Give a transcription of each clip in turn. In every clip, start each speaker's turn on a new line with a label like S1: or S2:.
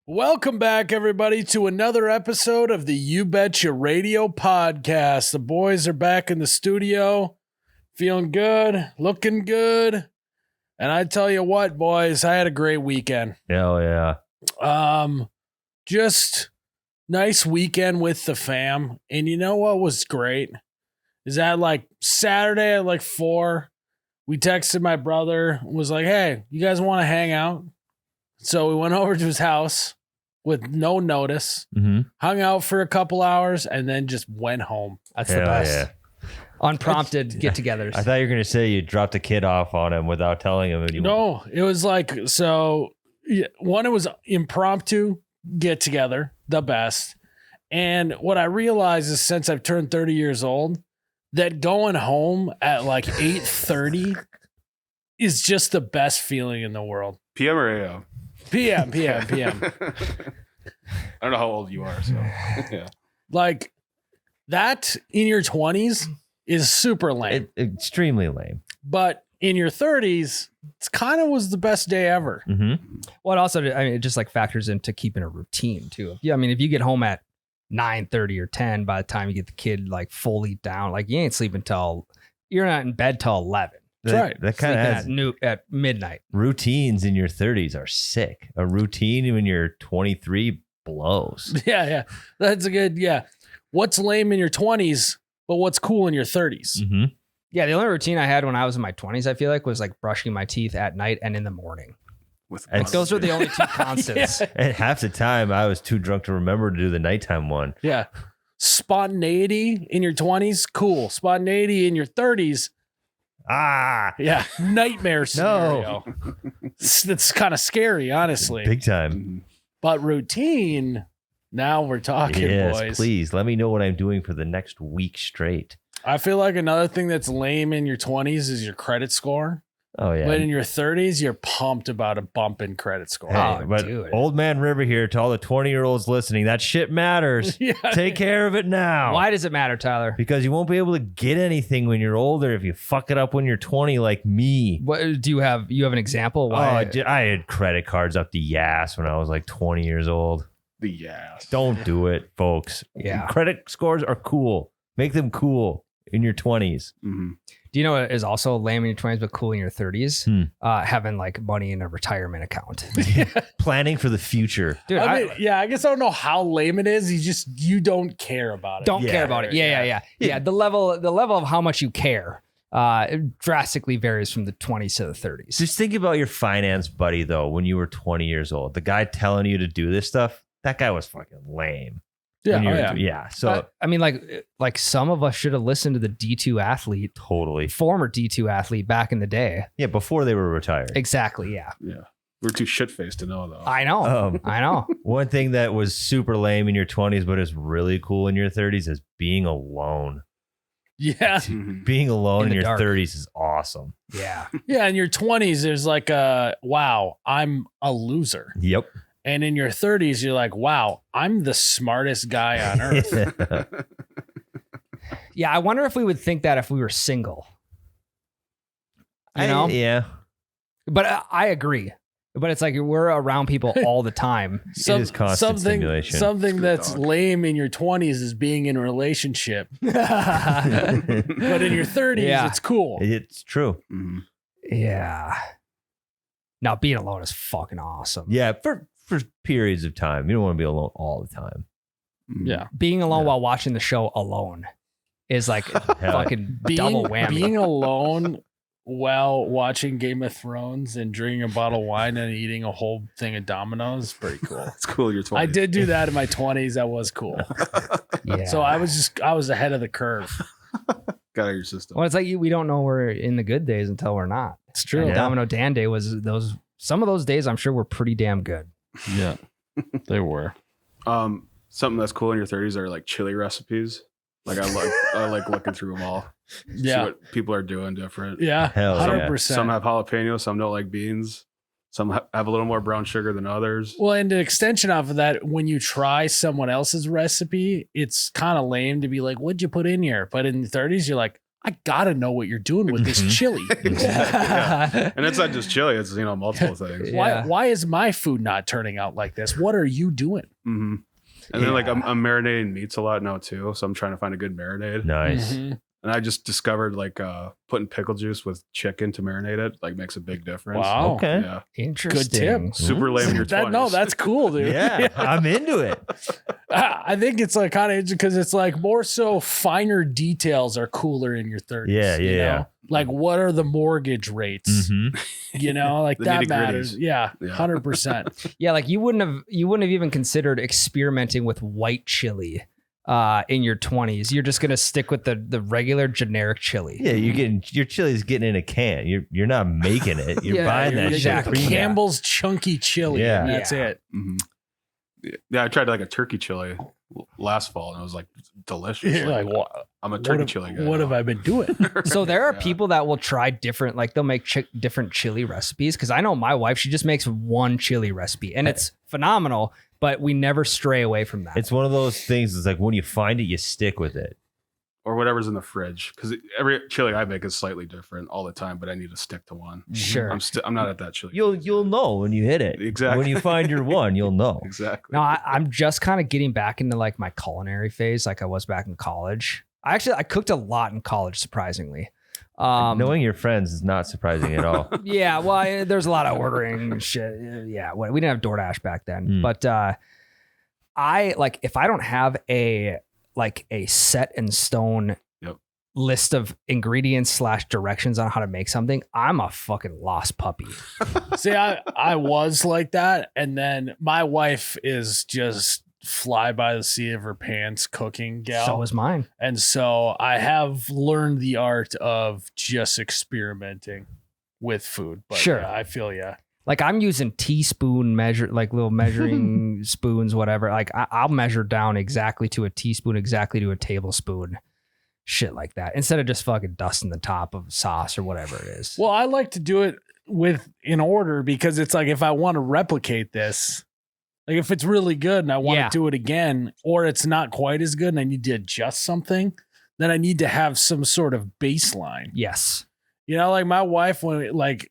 S1: Welcome back, everybody, to another episode of the You Betcha Radio podcast. The boys are back in the studio, feeling good, looking good. And I tell you what, boys, I had a great weekend.
S2: Hell yeah.
S1: Just nice weekend with the fam. And you know what was great? Is that like Saturday at like 4, we texted my brother, was like, hey, you guys want to hang out? So we went over to his house with no notice, hung out for a couple hours, and then just went home.
S3: That's the best. Yeah. Unprompted get-togethers.
S2: I thought you were going to say you dropped a kid off on him without telling him.
S1: No, it was like, so one, it was impromptu get-together, the best. And what I realized is since I've turned 30 years old, that going home at like 8:30 is just the best feeling in the world.
S4: PM or AM?
S1: PM.
S4: I don't know how old you are, so yeah.
S1: Like that in your 20s is super lame.
S2: Extremely lame.
S1: But in your 30s, it's kind of was the best day ever.
S3: Well, it also, I mean, it just like factors into keeping a routine too. Yeah, I mean, if you get home at 9:30 or 10, by the time you get the kid like fully down, like you ain't sleeping till you're not in bed till 11.
S1: That's right.
S2: That kind of has
S3: at midnight.
S2: Routines in your 30s are sick. A routine when you're 23 blows.
S1: Yeah. That's a good, What's lame in your 20s, but what's cool in your 30s?
S3: Yeah, the only routine I had when I was in my 20s, I feel like, was like brushing my teeth at night and in the morning. Like those are the only two constants.
S2: And half the time I was too drunk to remember to do the nighttime one.
S1: Yeah. Spontaneity in your 20s, cool. Spontaneity in your 30s, yeah, nightmare scenario. That's kind of scary, honestly.
S2: Big time.
S1: But routine, now we're talking,
S2: yes,
S1: boys.
S2: Please let me know what I'm doing for the next week straight.
S1: I feel like another thing that's lame in your 20s is your credit score.
S2: Oh, yeah.
S1: But in your 30s, you're pumped about a bump in credit score.
S2: Hey, but dude. Old Man River here to all the 20-year-olds listening. That shit matters. Yeah. Take care of it now.
S3: Why does it matter, Tyler?
S2: Because you won't be able to get anything when you're older if you fuck it up when you're 20 like me.
S3: What do you have? You have an example? Why?
S2: I had credit cards up the ass when I was like 20 years old.
S4: The ass.
S2: Don't do it, folks.
S3: Yeah.
S2: Credit scores are cool. Make them cool in your 20s.
S3: Do you know what is also lame in your 20s but cool in your 30s? Having like money in a retirement account.
S2: Planning for the future.
S3: Dude,
S1: I guess I don't know how lame it is. You don't care about it.
S3: Don't care about it. Yeah. The level of how much you care it drastically varies from the 20s to the 30s.
S2: Just think about your finance buddy though when you were 20 years old. The guy telling you to do this stuff, that guy was fucking lame.
S1: Yeah.
S2: So
S3: I mean, like some of us should have listened to the D2 athlete, former D2 athlete back in the day.
S2: Yeah, before they were retired.
S3: Exactly. Yeah.
S4: We're too shit faced to know though.
S3: I know. I know.
S2: One thing that was super lame in your 20s, but is really cool in your 30s, is being alone.
S1: Yeah.
S2: Being alone in your
S3: dark.
S2: 30s is awesome.
S3: Yeah.
S1: Yeah. In your 20s, there's like wow, I'm a loser.
S2: Yep.
S1: And in your 30s, you're like, wow, I'm the smartest guy on earth.
S3: Yeah, I wonder if we would think that if we were single. You know?
S2: Yeah.
S3: But I agree. But it's like we're around people all the time.
S2: It is constant stimulation.
S1: Something that's lame in your 20s is being in a relationship. But in your 30s, it's cool.
S2: It's true.
S3: Yeah. Now, being alone is fucking awesome.
S2: Yeah, for periods of time. You don't want to be alone all the time.
S1: Yeah.
S3: Being alone while watching the show alone is like fucking double whammy.
S1: Being alone while watching Game of Thrones and drinking a bottle of wine and eating a whole thing of Domino's is pretty cool.
S4: It's cool. You're 20.
S1: I did do that in my 20s. That was cool.
S3: Yeah.
S1: So I was ahead of the curve.
S4: Got out of your system.
S3: Well, it's like we don't know we're in the good days until we're not.
S1: It's true.
S3: And Domino Dan Day was some of those days I'm sure were pretty damn good.
S1: Yeah, they were.
S4: Something that's cool in your 30s are like chili recipes. Like I like looking through them all.
S1: Yeah.
S4: See what people are doing different.
S1: Yeah.
S2: Hell
S1: 100%.
S4: Some have jalapeno, some don't like beans. Some have a little more brown sugar than others.
S1: Well, and the extension off of that, when you try someone else's recipe, it's kind of lame to be like, what'd you put in here? But in the 30s, you're like, I gotta know what you're doing with this chili.
S4: Yeah. And it's not just chili; it's multiple things.
S1: Why is my food not turning out like this? What are you doing?
S4: Mm-hmm. And then like I'm marinating meats a lot now too, so I'm trying to find a good marinade.
S2: Nice.
S1: Mm-hmm.
S4: And I just discovered like putting pickle juice with chicken to marinate it like makes a big difference.
S1: Wow.
S2: Okay.
S4: Yeah.
S3: Interesting.
S4: Super lame in your 20s.
S1: No, that's cool, dude.
S2: Yeah, I'm into it.
S1: I think it's like kind of interesting because it's like more so finer details are cooler in your 30s.
S2: Yeah,
S1: you
S2: yeah.
S1: know? Like what are the mortgage rates?
S2: Mhm.
S1: You know, like
S4: The
S1: that
S4: nitty-gritties.
S1: matters. Yeah,
S4: Yeah.
S1: 100%.
S3: Yeah, like you wouldn't have even considered experimenting with white chili in your 20s. You're just gonna stick with the regular generic chili.
S2: Yeah, your chili's getting in a can. You're not making it. You're
S3: Yeah,
S2: buying that
S3: exactly.
S2: shit.
S1: Campbell's chunky chili.
S2: Yeah.
S1: And that's
S3: Yeah.
S1: it.
S4: Mhm. Yeah, I tried like a turkey chili last fall and it was like delicious.
S1: You're like, what?
S4: I'm a turkey
S1: What,
S4: chili guy.
S1: what
S4: now.
S1: have I been doing?
S3: So there are
S4: Yeah.
S3: people that will try different, like they'll make different chili recipes. Because I know my wife, she just makes one chili recipe, and it's phenomenal. But we never stray away from that.
S2: It's one of those things. It's like when you find it, you stick with it.
S4: Or whatever's in the fridge, because every chili I make is slightly different all the time, but I need to stick to one.
S3: Sure.
S4: I'm not at that chili.
S2: You'll know when you hit it.
S4: Exactly.
S2: When you find your one, you'll know.
S4: Exactly.
S3: No, I'm just kind of getting back into like my culinary phase, like I was back in college. I cooked a lot in college, surprisingly.
S2: Knowing your friends is not surprising at all.
S3: Yeah, well, there's a lot of ordering and shit. Yeah, we didn't have DoorDash back then,
S2: Mm.
S3: but I like if I don't have a set in stone
S4: Yep.
S3: list of ingredients / directions on how to make something, I'm a fucking lost puppy.
S1: See, I was like that. And then my wife is just fly by the seat of her pants cooking gal.
S3: So is mine.
S1: And so I have learned the art of just experimenting with food. But
S3: Sure.
S1: yeah, I feel yeah.
S3: Like I'm using teaspoon measure, like little measuring spoons, whatever. Like I'll measure down exactly to a teaspoon, exactly to a tablespoon, shit like that. Instead of just fucking dusting the top of sauce or whatever it is.
S1: Well, I like to do it in order because it's like if I want to replicate this, like if it's really good and I want
S3: Yeah.
S1: to do it again, or it's not quite as good and I need to adjust something, then I need to have some sort of baseline.
S3: Yes.
S1: You know, like my wife, when like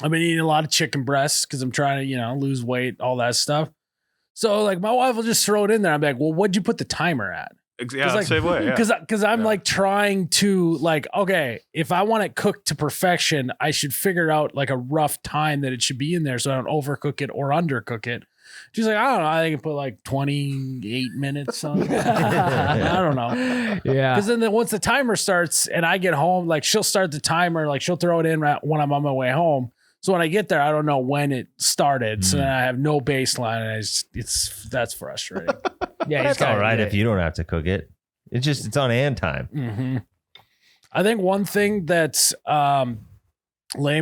S1: I've been eating a lot of chicken breasts because I'm trying to, lose weight, all that stuff. So like my wife will just throw it in there. I'm like, well, what'd you put the timer at?
S4: Yeah,
S1: like,
S4: same way. Yeah.
S1: Because I'm
S4: Yeah.
S1: like trying to like, okay, if I want it cooked to perfection, I should figure out like a rough time that it should be in there so I don't overcook it or undercook it. She's like, I don't know. I think I put like 28 minutes on it. I don't know.
S3: Yeah.
S1: Because then once the timer starts and I get home, like she'll start the timer, like she'll throw it in right when I'm on my way home. So when I get there, I don't know when it started. So then I have no baseline. And that's frustrating.
S3: Yeah.
S2: That's all right if you don't have to cook it. It's on hand time.
S1: Mm-hmm. I think one thing that's lame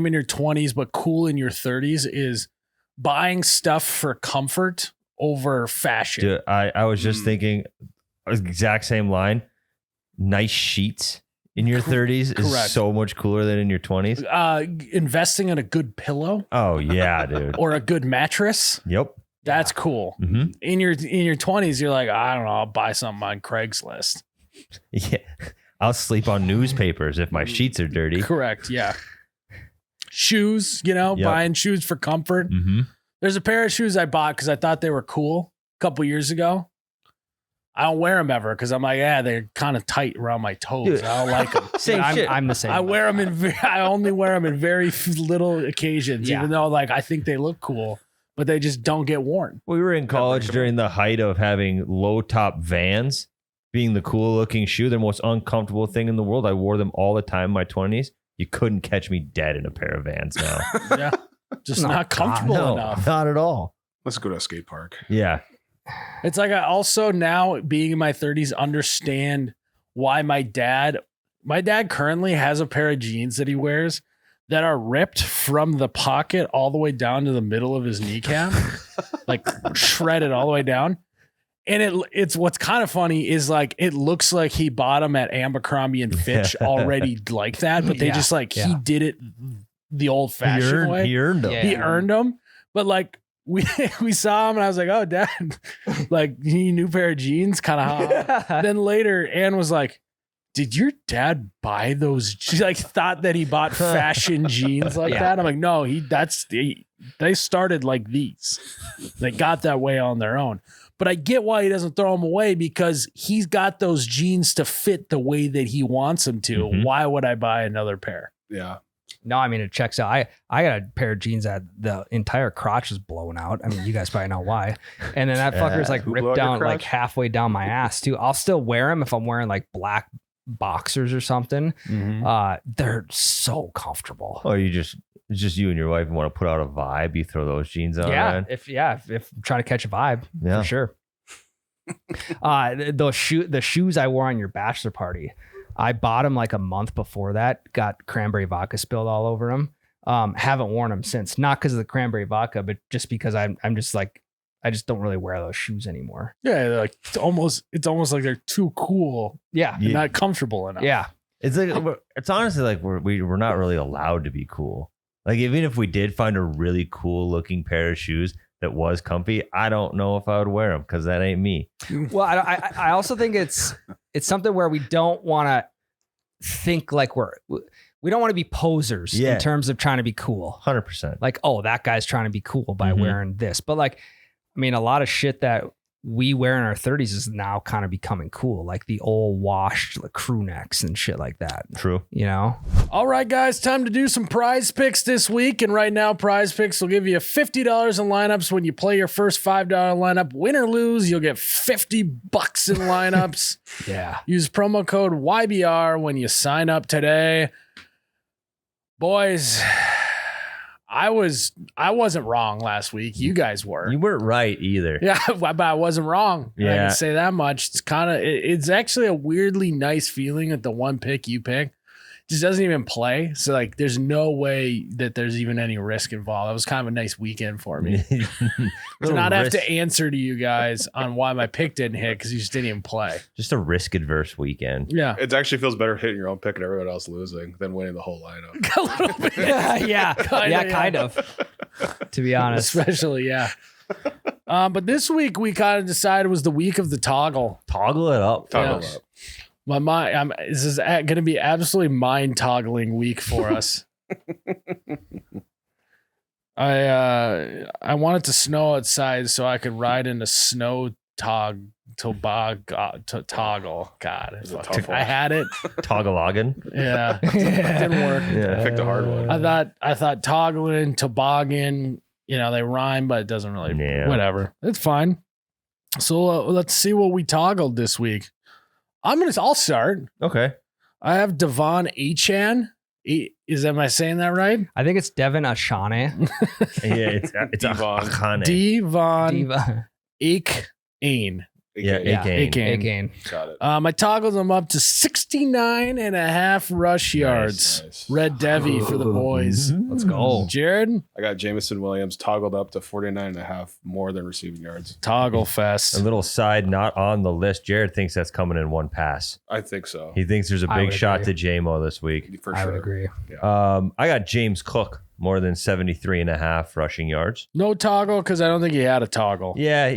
S1: in your 20s but cool in your 30s is buying stuff for comfort over fashion.
S2: Dude, I was just thinking, exact same line. Nice sheets in your 30s
S1: Correct.
S2: is so much cooler than in your 20s.
S1: Investing in a good pillow
S2: Oh yeah, dude.
S1: or a good mattress,
S2: Yep.
S1: that's cool.
S2: Hmm.
S1: In your 20s, you're like, I don't know, I'll buy something on Craigslist.
S2: Yeah. I'll sleep on newspapers if my sheets are dirty.
S1: Correct. Yeah. Shoes,
S2: Yep.
S1: buying shoes for comfort.
S2: Mm-hmm.
S1: There's a pair of shoes I bought because I thought they were cool a couple years ago. I don't wear them ever because I'm like, they're kind of tight around my toes.
S2: Dude.
S1: I don't like them.
S2: Same shit.
S3: I'm the same.
S1: I wear them I only wear them in very little occasions,
S3: Yeah.
S1: even though like I think they look cool, but they just don't get worn.
S2: We were in college during the height of having low top Vans being the cool looking shoe, the most uncomfortable thing in the world. I wore them all the time in my 20s. You couldn't catch me dead in a pair of Vans now.
S1: Yeah, just
S3: No,
S1: not comfortable
S2: No,
S1: enough.
S2: not at all.
S4: Let's go to a skate park.
S2: Yeah.
S1: It's like I also now being in my 30s understand why my dad currently has a pair of jeans that he wears that are ripped from the pocket all the way down to the middle of his kneecap, like shredded all the way down. And it's what's kind of funny is like it looks like he bought them at Abercrombie and Fitch already like that, but they
S3: Yeah,
S1: just like he
S3: yeah.
S1: did it the old fashioned way.
S2: He earned them.
S3: Yeah.
S1: He earned them, but like we saw him and I was like, oh, Dad, like you need a new pair of jeans, kind of hot. Then later, Ann was like, did your dad buy those? She like thought that he bought fashion jeans like
S3: Yeah.
S1: that. I'm like, no, they started like these. They got that way on their own. But I get why he doesn't throw them away because he's got those jeans to fit the way that he wants them to.
S2: Mhm.
S1: Why would I buy another pair?
S4: Yeah.
S3: No, I mean, it checks out. I got a pair of jeans that the entire crotch is blown out. I mean, you guys probably know why. And then that fucker's like
S4: Who blew out
S3: ripped
S4: your
S3: down like
S4: crotch?
S3: halfway down my ass too. I'll still wear them if I'm wearing like black boxers or something. They're so comfortable.
S2: Oh, it's just you and your wife want to put out a vibe. You throw those jeans on.
S3: Yeah,
S2: man.
S3: if I'm trying to catch a vibe,
S2: Yeah.
S3: for sure. The shoes I wore on your bachelor party, I bought them like a month before that. Got cranberry vodka spilled all over them. Haven't worn them since. Not because of the cranberry vodka, but just because I'm just like I just don't really wear those shoes anymore.
S1: Yeah, they're like it's almost like they're too cool
S3: Yeah,
S1: and not comfortable enough.
S3: yeah.
S2: It's like it's honestly like we're not really allowed to be cool. Like even if we did find a really cool looking pair of shoes that was comfy, I don't know if I would wear them because that ain't me.
S3: Well, I also think it's something where we don't want to think like we don't want to be posers
S2: Yeah.
S3: in terms of trying to be cool.
S2: 100%.
S3: Like, oh, that guy's trying to be cool by
S2: Mhm.
S3: wearing this. But like, I mean, a lot of shit that we wear in our 30s is now kind of becoming cool, like the old washed like, crew necks and shit like that.
S2: True.
S3: You know?
S1: All right, guys, time to do some prize picks this week. And right now, prize picks will give you $50 in lineups when you play your first $5 lineup. Win or lose, you'll get $50 in lineups.
S3: Yeah.
S1: Use promo code YBR when you sign up today. Boys, I wasn't wrong last week. You guys were.
S2: You weren't right either.
S1: Yeah, but I wasn't wrong. I
S2: Yeah.
S1: can say that much. It's actually a weirdly nice feeling that the one pick you pick just doesn't even play. So like, there's no way that there's even any risk involved. It was kind of a nice weekend for me to not have to answer to you guys on why my pick didn't hit because you just didn't even play.
S2: Just a risk adverse weekend.
S1: Yeah,
S4: It actually feels better hitting your own pick and everyone else losing than winning the whole lineup.
S1: a little bit.
S3: yeah. Kind of. To be honest.
S1: Especially, yeah. But this week we kind of decided was the week of the toggle.
S2: Toggle it up.
S4: Toggle
S1: Yeah.
S4: up.
S1: My mind, this is going to be absolutely mind toggling week for us. I wanted to snow outside so I could ride in a snow toggle. God,
S4: It's a tough one.
S1: I had it.
S2: Toggleoggin.
S1: Yeah, didn't work.
S2: Yeah.
S4: Picked a hard one.
S1: I thought toggling, toboggan, they rhyme, but it doesn't really.
S2: Yeah.
S1: Whatever, it's fine. So let's see what we toggled this week. I'll start.
S2: Okay.
S1: I have Devon Achan. Am I saying that right?
S3: I think it's Devin Ashane.
S2: Yeah, it's
S4: Devon.
S2: Akane.
S1: Devon
S3: Diva.
S1: Achan.
S2: Yeah,
S3: Yeah.
S2: Akane.
S3: Again.
S4: Got it.
S1: I toggled them up to 69.5 rush yards.
S4: Nice.
S1: Red Devi for the boys.
S3: Let's go.
S1: Jared,
S4: I got Jamison Williams toggled up to 49.5 more than receiving yards.
S1: toggle fest.
S2: A little side not on the list. Jared thinks that's coming in one pass.
S4: I think so.
S2: He thinks there's a
S3: I
S2: big
S3: would
S2: shot
S3: agree.
S2: to J-Mo this week.
S4: For
S3: I
S4: sure.
S3: would agree.
S2: I got James Cook more than 73.5 rushing yards.
S1: No toggle because I don't think he had a toggle.
S2: Yeah.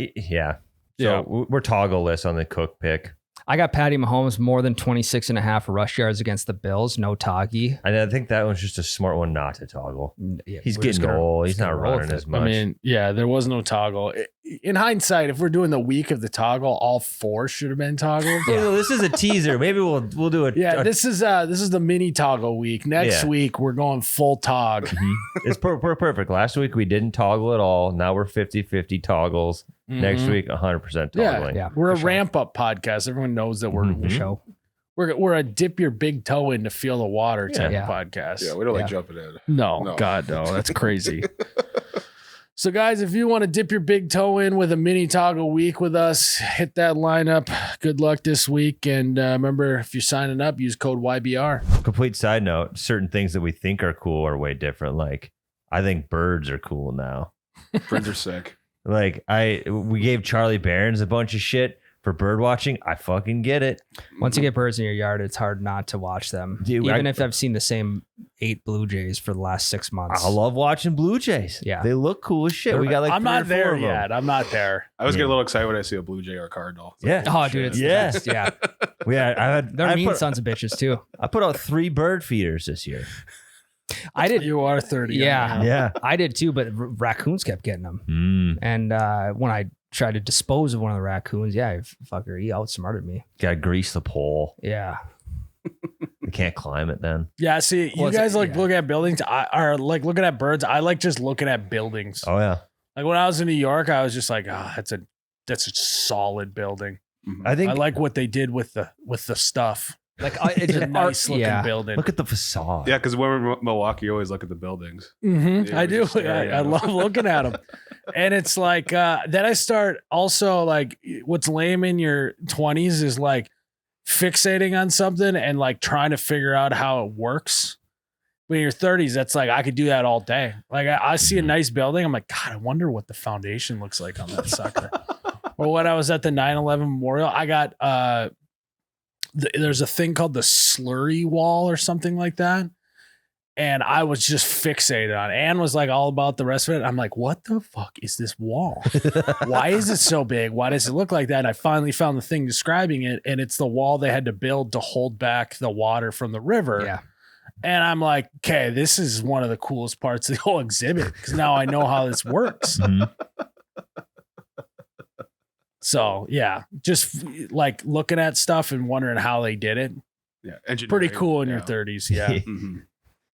S2: So
S1: Yeah.
S2: we're toggle-less on the Cook pick.
S3: I got Patty Mahomes more than 26.5 rush yards against the Bills. No Toggy.
S2: And I think that was just a smart one not to toggle.
S3: Yeah,
S2: He's
S3: we're just
S2: getting
S3: gonna-
S2: old.
S3: just
S2: He's
S3: gonna
S2: not
S3: roll
S2: running
S3: with
S2: as
S3: it.
S2: much.
S1: I mean, yeah, there was no toggle. In hindsight, if we're doing the week of the toggle, all four should have been toggled.
S2: Well, this is a teaser. Maybe we'll do it.
S1: Yeah, this is the mini toggle week. Next
S2: Yeah.
S1: week we're going full tog.
S2: It's perfect. Last week we didn't toggle at all. Now we're 50-50 toggles. Next
S1: Mhm.
S2: week 100%
S1: Yeah.
S2: toggling.
S3: Yeah,
S1: We're a
S3: for sure.
S1: ramp up podcast. Everyone knows that
S2: Mhm.
S3: The show.
S1: we're a dip your big toe in to feel the water type
S3: Yeah.
S1: of podcast.
S4: Yeah, we don't
S3: Yeah.
S4: like jumping in.
S1: No,
S4: No.
S1: God, no, that's crazy. So, guys, if you want to dip your big toe in with a mini toggle week with us, hit that lineup. Good luck this week. And remember, if you're signing up, use code YBR.
S2: Complete side note, certain things that we think are cool are way different. Like, I think birds are cool now.
S4: Birds are sick.
S2: Like, we gave Charlie Barons a bunch of shit For bird watching, I fucking get it.
S3: Once you get birds in your yard, it's hard not to watch them.
S2: Dude,
S3: Even if I've seen the same 8 blue jays for the last 6 months.
S2: I love watching Blue Jays.
S3: Yeah.
S2: They look cool as shit. We got like
S1: I'm
S2: 3 or
S1: not
S2: 4
S1: there
S2: of them.
S1: yet. I'm not there.
S4: I always get a little excited when I see a blue jay or a cardinal. It's
S2: Yeah.
S3: Oh, dude, it's
S2: Yeah.
S3: the best. Yeah.
S2: I
S3: They're mean
S2: put,
S3: sons of bitches too.
S2: I put out 3 bird feeders this year.
S3: I did.
S1: You are 30.
S3: Yeah.
S2: Yeah.
S3: I did too, but raccoons kept getting them. And when I tried to dispose of one of the raccoons, fucker, he outsmarted me.
S2: Gotta grease the pole.
S3: Yeah.
S2: You can't climb it then.
S1: Yeah, see, you guys look at buildings. Are like looking at birds. I like just looking at buildings.
S2: Oh yeah.
S1: Like when I was in New York, I was just like, that's a solid building.
S2: I think
S1: I like what they did with the stuff.
S3: Like
S1: It's a nice looking building.
S2: look at the facade.
S4: Yeah, because when we're in Milwaukee, you always look at the buildings.
S1: Mm-hmm.
S4: Yeah,
S1: I
S4: we're
S1: do.
S4: just staring
S1: I
S4: at 'em.
S1: love looking at them. And it's like, then I start also like what's lame in your 20s is like fixating on something and like trying to figure out how it works. When you're 30s, that's like, I could do that all day. Like I see a nice building. I'm like, God, I wonder what the foundation looks like on that sucker. Or when I was at the 9/11 memorial, I got, there's a thing called the slurry wall or something like that. And I was just fixated on it. Ann was like all about the rest of it. I'm like, what the fuck is this wall? Why is it so big? Why does it look like that? And I finally found the thing describing it. And it's the wall they had to build to hold back the water from the river.
S3: Yeah.
S1: And I'm like, okay, this is one of the coolest parts of the whole exhibit because now I know how this works.
S2: Mhm.
S1: So yeah, just like looking at stuff and wondering how they did it.
S4: Yeah, engineering.
S1: Pretty cool in your 30s. Yeah.
S4: Mhm.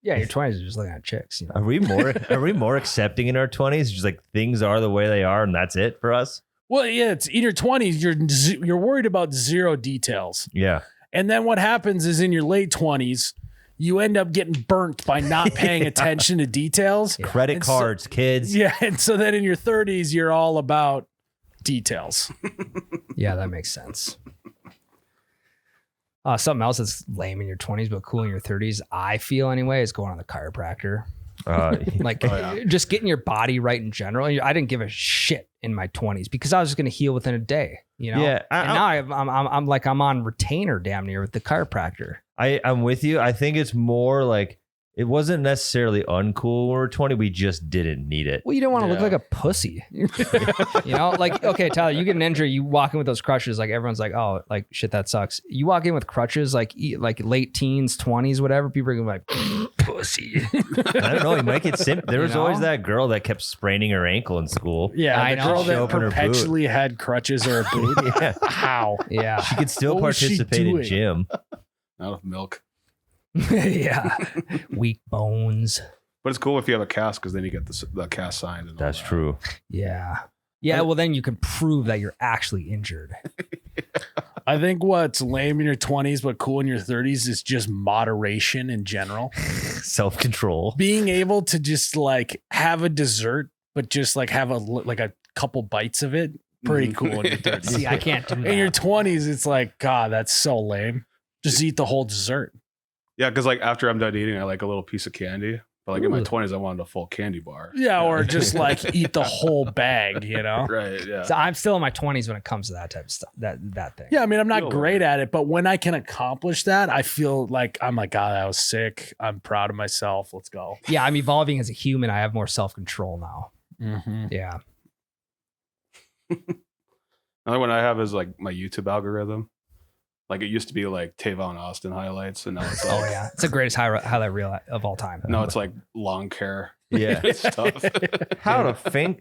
S3: Yeah, your 20s are just looking at chicks. You know?
S2: Are we more accepting in our 20s? Just like things are the way they are and that's it for us?
S1: Well, yeah, it's in your 20s, you're worried about zero details.
S2: Yeah.
S1: And then what happens is in your late 20s, you end up getting burnt by not paying attention to details.
S3: Yeah.
S2: Credit
S1: And so-
S2: cards, kids.
S1: Yeah. And so then in your 30s, you're all about details.
S3: Yeah, that makes sense. Something else that's lame in your 20s but cool in your 30s, I feel anyway, is going on the chiropractor. Like just getting your body right in general. I didn't give a shit in my 20s because I was just going to heal within a day, you know?
S2: Yeah,
S3: and now I'm on retainer damn near with the chiropractor.
S2: I'm with you. I think it's more like it wasn't necessarily uncool when we were 20. We just didn't need it.
S3: Well, you don't want to look
S4: Yeah.
S3: like a pussy. You know, like, okay, Tyler, you get an injury, you walk in with those crutches, like everyone's like, oh, like shit, that sucks. You walk in with crutches, like late teens, 20s, whatever, people are gonna be like, pussy.
S2: I don't know. You might get there was
S3: You know?
S2: always that girl that kept spraining her ankle in school.
S1: Yeah.
S3: I
S1: The
S3: know.
S1: girl
S2: Show
S1: that
S2: up in her boot.
S1: perpetually had crutches or a boot.
S2: Yeah.
S1: How?
S3: Yeah.
S2: She could still
S1: What was she
S2: participate in
S1: doing?
S2: gym.
S4: Out of milk.
S3: Yeah. Weak bones.
S4: But it's cool if you have a cast because then you get the cast signed. And all
S2: That's
S4: that.
S2: true.
S3: Yeah. Yeah. Well, then you can prove that you're actually injured.
S1: I think what's lame in your 20s but cool in your 30s is just moderation in general.
S2: Self-control.
S1: Being able to just like have a dessert, but just like have a couple bites of it. Pretty cool in your 30s.
S3: See, I can't do that.
S1: In your 20s, it's like, God, that's so lame. Just eat the whole dessert.
S4: Yeah, because like after I'm done eating, I like a little piece of candy. But like in my
S3: Ooh.
S4: 20s, I wanted a full candy bar.
S1: Yeah, or just like eat the whole bag, you know?
S4: Right. Yeah.
S3: So I'm still in my 20s when it comes to that type of stuff. That thing.
S1: Yeah, I mean, I'm not
S4: Feel
S1: great
S4: like-
S1: at it, but when I can accomplish that, I feel like I'm like, God, that was sick. I'm proud of myself. Let's go.
S3: Yeah. I'm evolving as a human. I have more self-control now.
S1: Mm-hmm.
S3: Yeah.
S4: Another one I have is like my YouTube algorithm. Like it used to be like Tavon Austin highlights, and now it's like,
S3: Oh yeah. It's the greatest highlight reel of all time.
S4: no, it's like lawn care
S2: Yeah.
S4: stuff.
S2: How to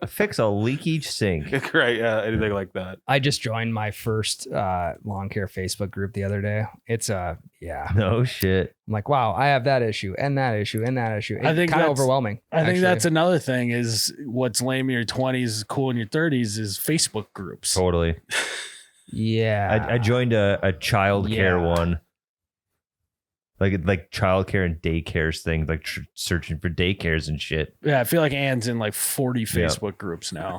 S2: fix a leaky sink.
S4: Right. Yeah. Anything like that.
S3: I just joined my first lawn care Facebook group the other day. It's yeah.
S2: No shit.
S3: I'm like, wow, I have that issue and that issue and that issue. It's
S1: I think
S3: kind of
S1: that's-
S3: overwhelming.
S1: I think
S3: actually.
S1: that's another thing is what's lame in your 20s, cool in your 30s is Facebook groups.
S2: Totally.
S3: yeah.
S2: I joined a child care
S3: Yeah.
S2: one. Like child care and daycares thing, like searching for daycares and shit.
S1: Yeah, I feel like Ann's in like 40
S2: Yeah.
S1: Facebook groups now.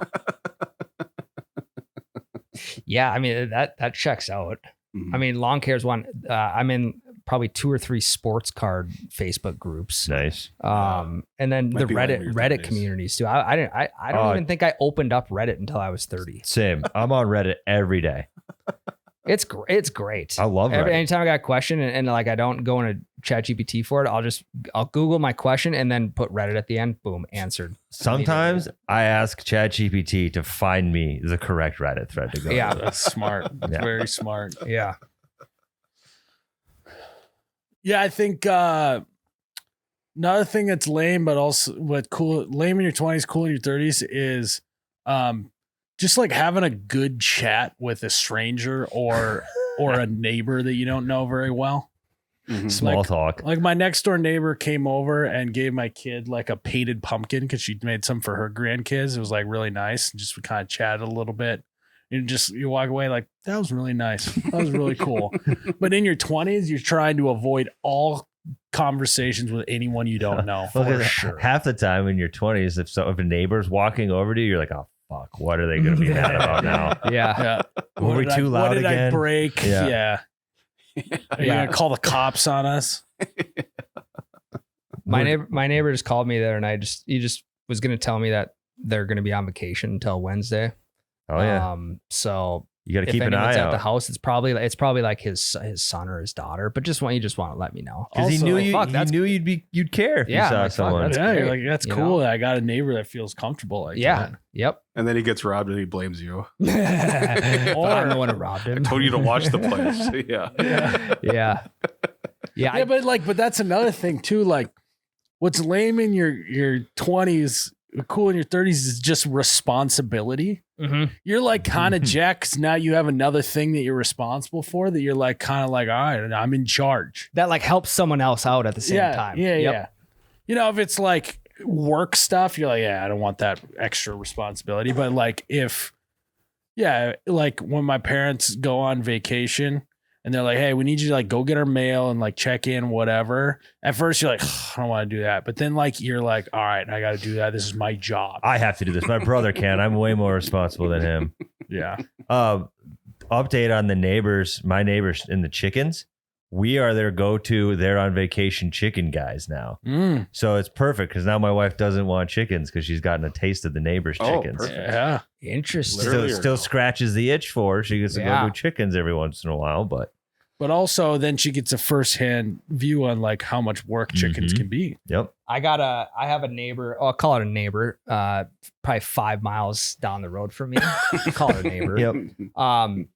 S3: Yeah, I mean that checks out.
S4: Mhm.
S3: I mean, lawn care's one. I'm in probably 2 or 3 sports card Facebook groups.
S2: Nice.
S3: And then
S4: Might
S3: the
S4: be lame in your
S3: Reddit
S4: 30s.
S3: communities too. I don't even think I opened up Reddit until I was 30.
S2: Same. I'm on Reddit every day.
S3: It's great.
S2: I love Reddit.
S3: Anytime I got a question and like I don't go into ChatGPT for it, I'll Google my question and then put Reddit at the end. Boom, answered.
S2: Sometimes I ask ChatGPT to find me the correct Reddit thread to go.
S3: Yeah.
S1: That's smart. That's very smart.
S3: Yeah.
S1: Yeah, I think another thing that's lame, but also what cool, lame in your 20s, cool in your 30s is just like having a good chat with a stranger or a neighbor that you don't know very well.
S4: Mhm.
S2: Small talk.
S1: Like my next door neighbor came over and gave my kid like a painted pumpkin because she made some for her grandkids. It was like really nice. And just we kind of chatted a little bit. And you walk away like, that was really nice. That was really cool. But in your 20s, you're trying to avoid all conversations with anyone you don't know.
S2: Well,
S1: For
S2: 'cause
S1: sure.
S2: half the time in your 20s, if a neighbor's walking over to you, you're like, oh, fuck, what are they going to be mad about now?
S3: Yeah.
S1: Yeah.
S2: Were we too loud
S1: What did
S2: again?
S1: I break?
S2: Yeah.
S1: Yeah. Are you
S3: Yeah.
S1: gonna call the cops on us?
S3: My neighbor just called me there, and he just was going to tell me that they're going to be on vacation until Wednesday.
S2: Oh, yeah.
S3: So
S2: You got to
S3: if
S2: keep an
S3: anyone's
S2: eye
S3: at the
S2: out.
S3: house, it's probably like his son or his daughter. But you just want to let me know.
S2: Because he
S1: Also,
S2: knew
S1: like,
S3: fuck,
S2: he
S3: that's-
S2: knew you'd care if
S3: Yeah,
S2: you saw
S3: like, fuck,
S2: someone.
S3: that's
S1: Yeah, you're
S3: great,
S1: like, that's
S3: you
S1: cool
S3: know?
S1: that I got a neighbor that feels comfortable like
S3: Yeah.
S1: that.
S3: Yep.
S4: And then he gets robbed and he blames you.
S3: But I'm the one who robbed him.
S4: I told you to watch the place. Yeah.
S3: Yeah.
S1: Yeah, but that's another thing too. Like, what's lame in your 20s, cool in your 30s is just responsibility.
S3: Mhm.
S1: You're like kind of jacked 'cause now you have another thing that you're responsible for that you're like kind of like, all right, I'm in charge.
S3: That like helps someone else out at the same time.
S1: Yeah,
S3: Yep.
S1: yeah. You know, if it's like work stuff, you're like, yeah, I don't want that extra responsibility. But like like when my parents go on vacation and they're like, hey, we need you to like go get our mail and like check in, whatever. At first you're like, I don't want to do that. But then like you're like, all right, I got to do that. This is my job.
S2: I have to do this. My brother can. I'm way more responsible than him.
S1: Yeah.
S2: Update on the neighbors, my neighbors and the chickens. We are their go-to. They're on vacation chicken guys now.
S1: Mm,
S2: So it's perfect because now my wife doesn't want chickens because she's gotten a taste of the neighbors'
S4: Oh,
S2: chickens.
S4: perfect.
S1: yeah.
S3: Interesting.
S4: Literally.
S2: Still scratches the itch for her. She gets to
S3: Yeah.
S2: go do chickens every once in a while, but
S1: But also then she gets a firsthand view on like how much work chickens
S2: Mhm.
S1: can be.
S2: yep.
S3: I have a neighbor. I'll call it a neighbor. Probably 5 miles down the road from me. Call it a neighbor.
S2: Yep.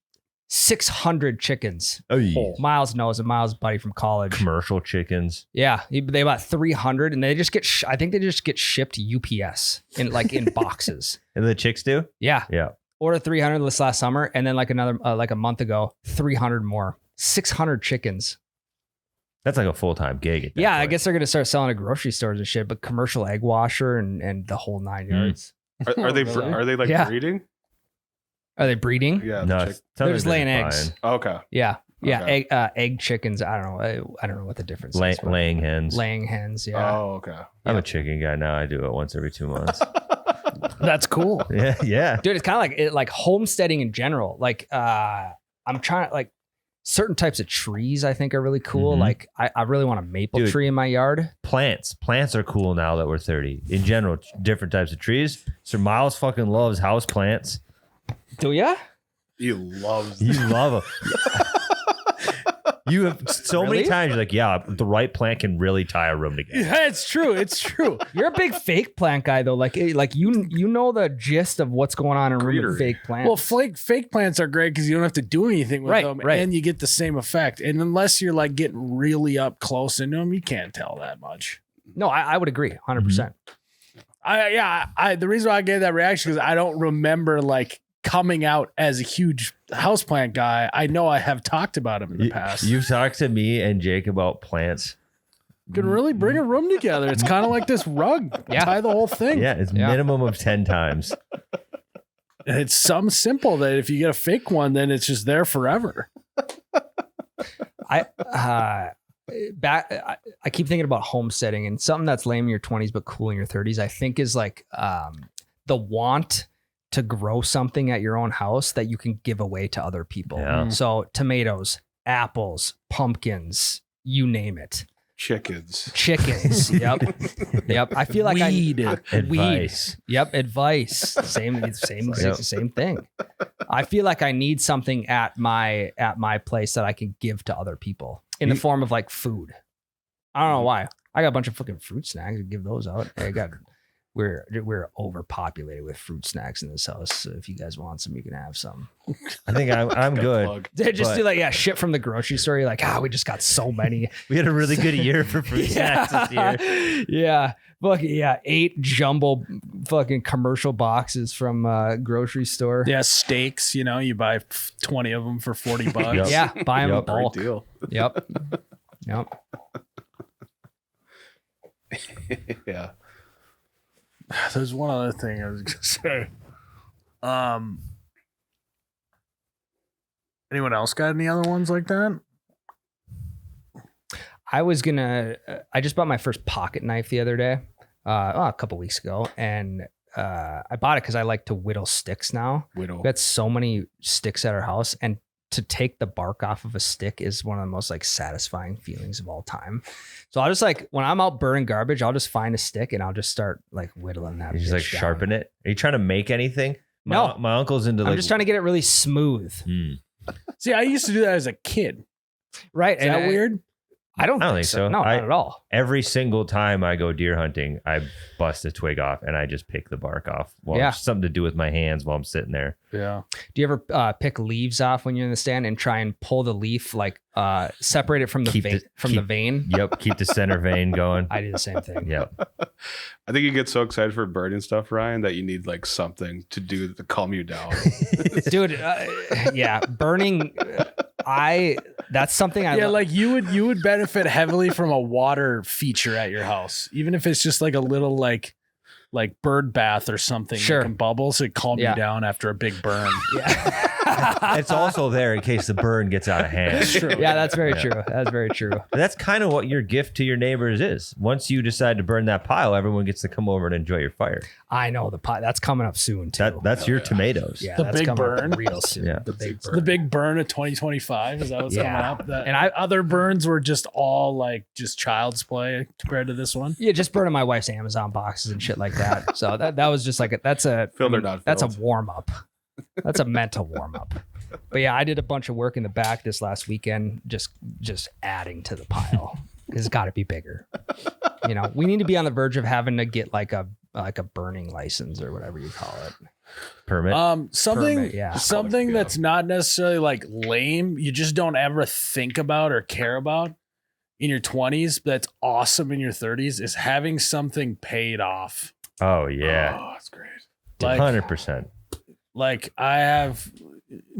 S3: 600 chickens.
S2: Oh, yeah.
S3: Miles knows and Miles' buddy from college.
S2: Commercial chickens.
S3: Yeah, they bought 300, and they just get. I think they just get shipped UPS in boxes.
S2: And the chicks do?
S3: Yeah,
S2: Yeah.
S3: ordered 300 this last summer, and then like another like a month ago, 300 more. 600 chickens.
S2: That's like a full-time gig. At that
S3: Yeah, I
S2: point.
S3: guess they're gonna start selling at grocery stores and shit. But commercial egg washer and the whole 9 yards.
S4: Are they
S1: Really?
S4: are they like
S3: Yeah.
S4: breeding?
S3: Are they breeding?
S4: Yeah.
S2: No,
S4: the
S2: it
S4: chick-
S2: sounds
S3: They're
S2: like
S3: just laying
S2: they're
S3: eggs.
S2: fine.
S4: Okay.
S3: Yeah, yeah.
S4: Okay.
S3: Egg chickens. I don't know. I don't know what the difference is. but
S2: Laying hens.
S3: laying hens. Yeah.
S4: Oh, okay.
S2: I'm a chicken guy now. I do it once every 2 months.
S1: That's cool.
S2: yeah, yeah.
S3: Dude, it's kind of like homesteading in general. Like I'm trying like certain types of trees I think are really cool.
S2: Mhm.
S3: Like I really want a maple
S2: Dude.
S3: tree in my yard.
S2: Plants are cool now that we're 30. In general, different types of trees. Sir Miles fucking loves house plants.
S3: Do ya?
S4: He loves
S2: You love them. You have so many
S3: Really?
S2: times you're like, yeah, the right plant can really tie a room together.
S1: Yeah, it's true. It's true.
S3: You're a big fake plant guy though. Like you know the gist of what's going on in a room with
S4: Greenery.
S3: fake plants.
S1: Well, fake plants are great because you don't have to do anything with
S3: Right,
S1: them,
S3: right.
S1: and you get the same effect. And unless you're like getting really up close into them, you can't tell that much.
S3: no, I would agree 100%.
S1: The reason why I gave that reaction is I don't remember like coming out as a huge houseplant guy. I know I have talked about him in the past.
S2: You've talked to me and Jake about plants.
S1: You can really bring a room together. It's kind of like this rug.
S3: Yeah.
S1: Tie the whole thing.
S2: Yeah, it's
S3: Yeah.
S2: minimum of 10 times.
S1: And it's something simple that if you get a fake one, then it's just there forever.
S3: I keep thinking about homesteading and something that's lame in your 20s but cool in your 30s. I think is like the want to grow something at your own house that you can give away to other people.
S2: Yeah.
S3: So tomatoes, apples, pumpkins, you name it.
S4: chickens.
S3: Chickens. Yep. I feel like
S1: Weed.
S3: weed.
S2: Advice.
S3: Yep. Advice. Same
S2: Yep.
S3: thing. I feel like I need something at my place that I can give to other people in the form of like food. I don't know why. I got a bunch of fucking fruit snacks to give those out. We're overpopulated with fruit snacks in this house. So if you guys want some, you can have some.
S2: I think I'm good.
S3: Just do like shit from the grocery store. You're like, we just got so many.
S2: We had a really good year for fruit snacks this year.
S3: Yeah. Fucking 8 jumbo fucking commercial boxes from grocery store.
S1: Yeah, steaks, you buy 20 of them for $40.
S2: Yep.
S3: Yeah, buy them in bulk.
S4: Great deal.
S3: Yep.
S4: Yeah.
S1: There's one other thing I was gonna say. Anyone else got any other ones like that?
S3: I just bought my first pocket knife the other day, a couple weeks ago, and I bought it because I like to whittle sticks now. We've got so many sticks at our house, and to take the bark off of a stick is one of the most like satisfying feelings of all time. So I'll just like, when I'm out burning garbage, I'll just find a stick and I'll just start like whittling that.
S2: You just like
S3: down.
S2: sharpen it. Are you trying to make anything?
S3: No.
S2: My uncle's into
S3: I'm just trying to get it really smooth.
S1: See, I used to do that as a kid.
S3: Right.
S1: Is that weird?
S3: I don't think so. No, not at all.
S2: Every single time I go deer hunting, I bust a twig off and I just pick the bark off. Well, something to do with my hands while I'm sitting there.
S1: Yeah.
S3: Do you ever pick leaves off when you're in the stand and try and pull the leaf, like separate it from the vein?
S2: Yep. Keep the center vein going.
S3: I do the same thing.
S2: Yep.
S4: I think you get so excited for burning stuff, Ryan, that you need like something to do to calm you down.
S3: Dude, burning. That's something I love.
S1: Like you would benefit heavily from a water feature at your house, even if it's just like a little like bird bath or something.
S3: Sure.
S1: That can bubble so it calm you down after a big burn.
S2: It's also there in case the burn gets out of hand.
S1: That's true.
S3: Yeah, that's very true. That's very true.
S2: But that's kind of what your gift to your neighbors is. Once you decide to burn that pile, everyone gets to come over and enjoy your fire.
S3: I know the pie. That's coming up soon too.
S2: That's your tomatoes.
S3: Yeah,
S1: the
S3: that's
S1: big
S3: coming
S1: burn.
S3: up real soon.
S2: Yeah.
S3: The big burn.
S1: The big burn of 2025. Is that what's coming up?
S3: And
S1: other burns were just all like just child's play compared to this one.
S3: Yeah, just burning my wife's Amazon boxes and shit like that. So that was just like that's a warm up. That's a mental warm up. But yeah, I did a bunch of work in the back this last weekend, just adding to the pile. It's got to be bigger. We need to be on the verge of having to get like a burning license or whatever you call it.
S2: Permit.
S1: Something that's not necessarily like lame. You just don't ever think about or care about in your 20s. That's awesome in your 30s is having something paid off.
S2: Oh yeah.
S4: Oh, that's great.
S2: 100%.
S1: Like I have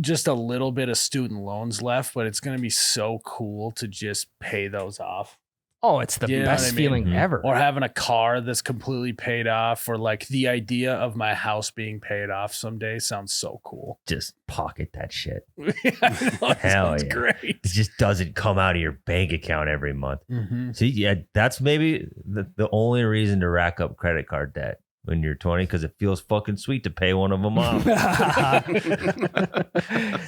S1: just a little bit of student loans left, but it's going to be so cool to just pay those off.
S3: Oh, it's the best feeling ever.
S1: Or having a car that's completely paid off, or like the idea of my house being paid off someday sounds so cool.
S2: Just pocket that shit.
S1: Hell yeah. Great.
S2: It just doesn't come out of your bank account every month.
S1: Mm-hmm.
S2: See, that's maybe the only reason to rack up credit card debt when you're 20, because it feels fucking sweet to pay one of them off.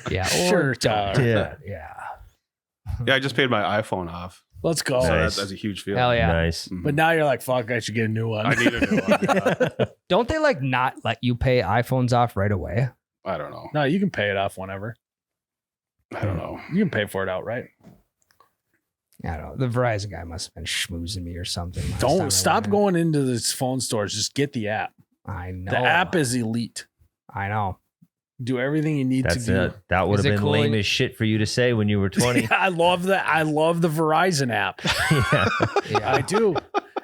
S3: Yeah.
S1: Sure.
S3: Yeah.
S4: Yeah, I just paid my iPhone off.
S1: Let's go.
S4: So
S2: Nice.
S4: that's a huge feeling.
S3: Hell yeah.
S2: Nice.
S1: But now you're like, fuck, I should get a new one.
S4: I need a new one. Yeah.
S3: Don't they like not let you pay iPhones off right away?
S4: I don't know.
S1: No, you can pay it off whenever.
S4: I don't know.
S1: You can pay for it outright.
S3: I don't know. The Verizon guy must have been schmoozing me or something.
S1: Don't stop going into these phone stores. Just get the app.
S3: I know.
S1: The app is elite.
S3: I know.
S1: Do everything you need to do.
S2: That would
S3: Is
S2: have
S3: it
S2: been
S3: cool?
S2: lame as shit for you to say when you were 20.
S1: I love that. I love the Verizon app.
S3: Yeah.
S1: I do.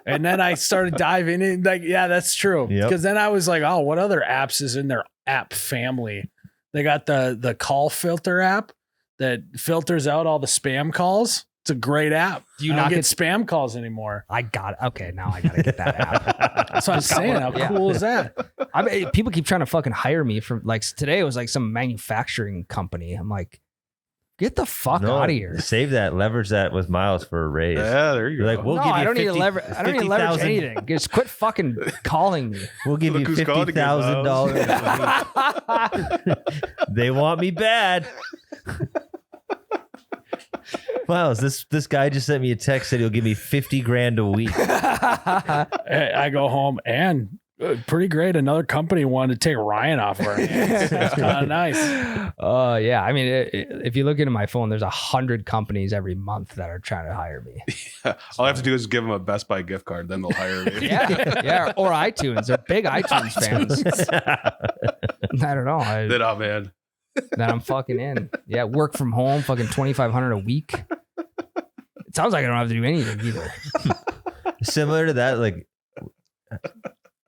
S1: And then I started diving in. Like, yeah, that's true.
S2: Yep.
S1: Because then I was like, oh, what other apps is in their app family? They got the call filter app that filters out all the spam calls. It's a great app.
S3: Do you
S1: I
S3: not
S1: don't
S3: get
S1: get spam calls anymore?
S3: I got it. Okay, now I gotta get that app.
S1: That's what I'm saying. How cool is that?
S3: I mean, people keep trying to fucking hire me from like today. It was like some manufacturing company. I'm like, get the fuck out of here.
S2: Save that. Leverage that with Miles for a raise.
S4: Yeah, there you go.
S2: Like, we'll
S3: No,
S2: give you
S3: I don't
S2: 50,
S3: need to leverage. I don't need to leverage anything. Just quit fucking calling me.
S2: We'll give
S4: Look
S2: you
S4: who's calling again,
S2: $50,000. They want me bad. Miles, this guy just sent me a text, said he'll give me $50,000 a week.
S1: I go home and Pretty great. Another company wanted to take Ryan off our hands. It's kind of nice.
S3: Yeah. I mean, if you look into my phone, there's 100 companies every month that are trying to hire me.
S4: All I have to do is give them a Best Buy gift card, then they'll hire me.
S3: Yeah. Or iTunes. They're big iTunes fans. I don't know.
S4: Then, oh man,
S3: That I'm fucking in. Yeah. Work from home, fucking $2,500 a week. It sounds like I don't have to do anything either.
S2: Similar to that, like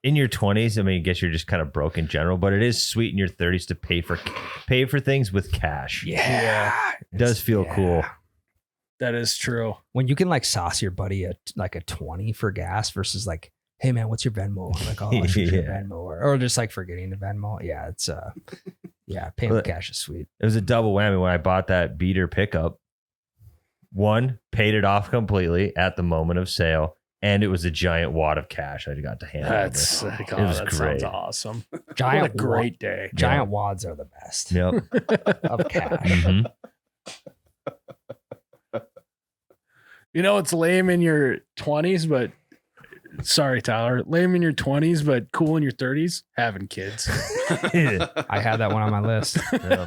S2: in your 20s, I mean, I guess you're just kind of broke in general, but it is sweet in your 30s to pay for things with cash.
S3: Yeah.
S2: It does feel cool.
S1: That is true.
S3: When you can like sauce your buddy a 20 for gas versus like, hey man, what's your Venmo? Like, oh, I'll shoot your Venmo, or just like forgetting the Venmo. Yeah, it's paying with cash is sweet.
S2: It was a double whammy when I bought that beater pickup. One, paid it off completely at the moment of sale, and it was a giant wad of cash I got to hand over.
S1: That's sick. Oh,
S2: was
S1: that
S2: great.
S1: sounds awesome.
S3: Giant
S1: What a great day.
S3: Giant wads are the best
S2: Yep.
S3: of cash.
S2: Mhm.
S1: You know, it's lame in your 20s, but sorry, Tyler. Lame in your 20s, but cool in your 30s. Having kids.
S3: I had that one on my list,
S2: Yeah.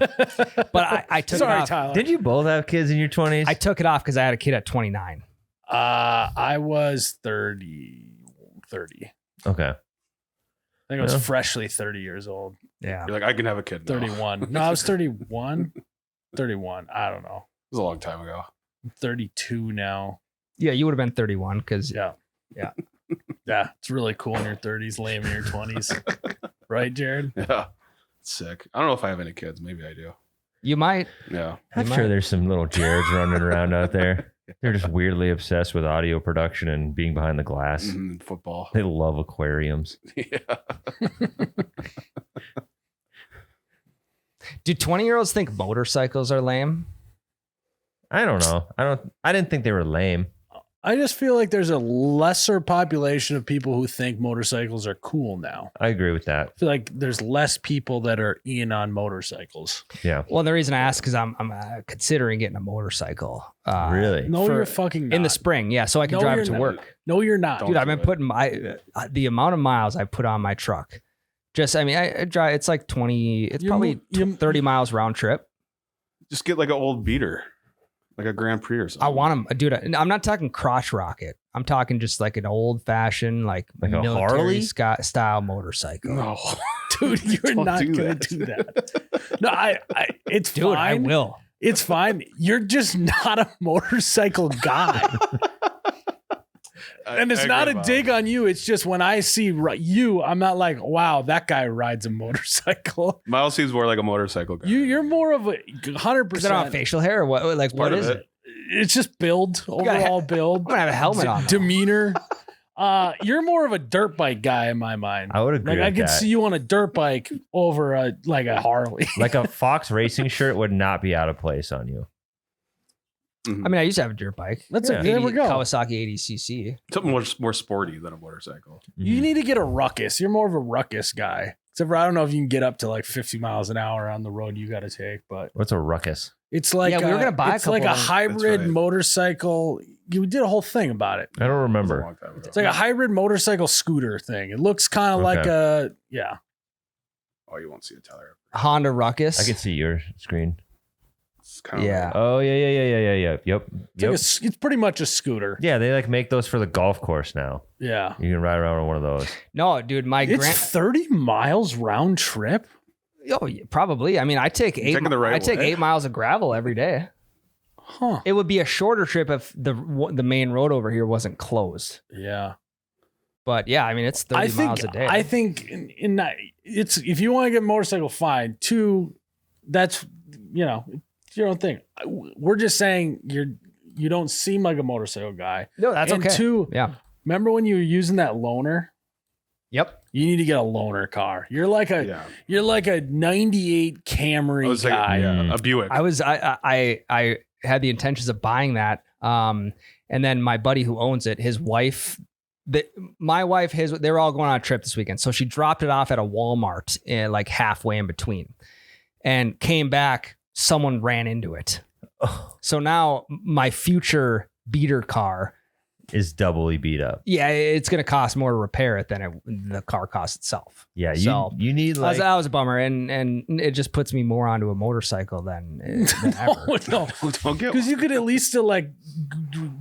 S3: but I took
S1: Sorry,
S3: it off.
S1: Tyler.
S2: Did you both have kids in your 20s?
S3: I took it off because I had a kid at 29.
S1: I was 30.
S2: Okay.
S1: I think I was
S2: Yeah.
S1: freshly 30 years old.
S3: Yeah.
S4: you're like, I can have a kid now.
S1: 31. No, I was 31. 31. I don't know.
S4: It was a long time ago.
S1: I'm 32 now.
S3: Yeah, you would have been 31 because
S1: Yeah.
S3: Yeah.
S1: Yeah. It's really cool in your 30s, lame in your 20s. Right, Jerrod?
S4: Yeah, it's sick. I don't know if I have any kids. Maybe I do.
S3: you might.
S4: Yeah.
S2: I'm
S3: You
S2: sure
S3: might.
S2: there's some little Jerrods running around out there. They're just weirdly obsessed with audio production and being behind the glass.
S4: Mhm, football.
S2: They love aquariums.
S4: Yeah.
S3: Do 20-year-olds think motorcycles are lame?
S2: I don't know. I didn't think they were lame.
S1: I just feel like there's a lesser population of people who think motorcycles are cool now.
S2: I agree with that.
S1: I feel like there's less people that are in on motorcycles.
S2: Yeah.
S3: Well, the reason I ask is I'm considering getting a motorcycle.
S2: Really?
S1: No,
S3: For-
S1: you're fucking not.
S3: in the spring, yeah, so I can
S1: No,
S3: drive
S1: you're
S3: it to
S1: not.
S3: work.
S1: No, you're not.
S3: Dude, I've been
S4: do it.
S3: putting the amount of miles I put on my truck. Just, I mean, I drive. It's like 20. It's
S1: You're
S3: probably
S1: mo- you're-
S3: 30 miles round trip.
S4: Just get like an old beater, like a Grand Prix or something.
S3: I want them, dude. I'm not talking crotch rocket. I'm talking just like an old fashioned, like
S2: a
S3: military
S2: Harley?
S3: style motorcycle.
S4: No,
S1: Dude, you're
S4: Don't
S1: not
S4: do
S1: gonna
S4: that.
S1: do that. No, it's
S3: Dude, I
S1: fine.
S3: will.
S1: It's fine. You're just not a motorcycle guy. And it's
S4: I
S1: not a
S4: agree,
S1: dig
S4: Bob.
S1: on you. It's just when I see you, I'm not like, wow, that guy rides a motorcycle.
S4: Miles seems more like a motorcycle guy.
S1: You're more of a 100%.
S3: Is that on facial hair or what? Like, what
S4: part of
S3: is
S4: it.
S3: it?
S1: It's just build,
S3: gotta
S1: overall build.
S3: I'm gonna have a helmet on. though.
S1: Demeanor. You're more of a dirt bike guy in my mind.
S2: I would agree
S1: Like I
S2: with
S1: could
S2: that.
S1: see you on a dirt bike over a Harley.
S2: Like a Fox racing shirt would not be out of place on you.
S4: Mhm.
S3: I mean, I used to have a dirt bike.
S1: That's
S2: Yeah.
S1: there we go.
S3: Kawasaki 80cc.
S4: Something more sporty than a motorcycle.
S1: You need to get a ruckus. You're more of a ruckus guy. Except for I don't know if you can get up to like 50 miles an hour on the road you got to take, but
S2: What's a ruckus?
S1: it's like
S3: Yeah, we were gonna buy a
S1: it's like a
S3: couple of them.
S1: hybrid
S4: That's right.
S1: motorcycle. You did a whole thing about it.
S2: I don't
S4: That was a
S2: remember.
S4: long time ago.
S1: It's like a hybrid motorcycle scooter thing. It looks kind of
S2: Okay.
S1: like a yeah.
S4: Oh, you won't see a Tyler.
S3: Honda Ruckus.
S2: I can see your screen.
S4: It's kind of
S3: Yeah.
S2: Oh yeah. Yep.
S1: It's, like it's pretty much a scooter.
S2: Yeah, they like make those for the golf course now.
S1: Yeah.
S2: You can ride around on one of those.
S3: No, dude, my
S1: It's
S3: grand.
S1: 30 miles round trip.
S3: Oh, yeah, probably. I mean, I take
S4: You're taking the right
S3: I take
S4: way.
S3: 8 miles of gravel every day.
S1: Huh.
S3: It would be a shorter trip if the main road over here wasn't closed.
S1: Yeah.
S3: But yeah, I mean, it's 30 miles a day.
S1: I think in that it's if you want to get a motorcycle, fine. Two, that's it's your own thing. We're just saying you don't seem like a motorcycle guy.
S3: no, that's
S1: and
S3: okay.
S1: two,
S3: Yeah.
S1: remember when you were using that loaner?
S3: Yep.
S1: You need to get a loaner car. You're like a
S4: Yeah.
S1: you're like a 98
S4: I
S1: Camry
S4: was
S1: guy.
S4: like, a Buick.
S3: I had the intentions of buying that. And then my buddy who owns it, his wife, my wife, they were all going on a trip this weekend. So she dropped it off at a Walmart like halfway in between and came back. Someone ran into it.
S2: Oh,
S3: So now my future beater car
S2: is doubly beat up.
S3: Yeah, it's going to cost more to repair it than the car cost itself.
S2: Yeah,
S3: So,
S2: you need like
S3: that was a bummer, and it just puts me more onto a motorcycle than ever.
S1: No,
S4: Don't get
S1: because you could at least still like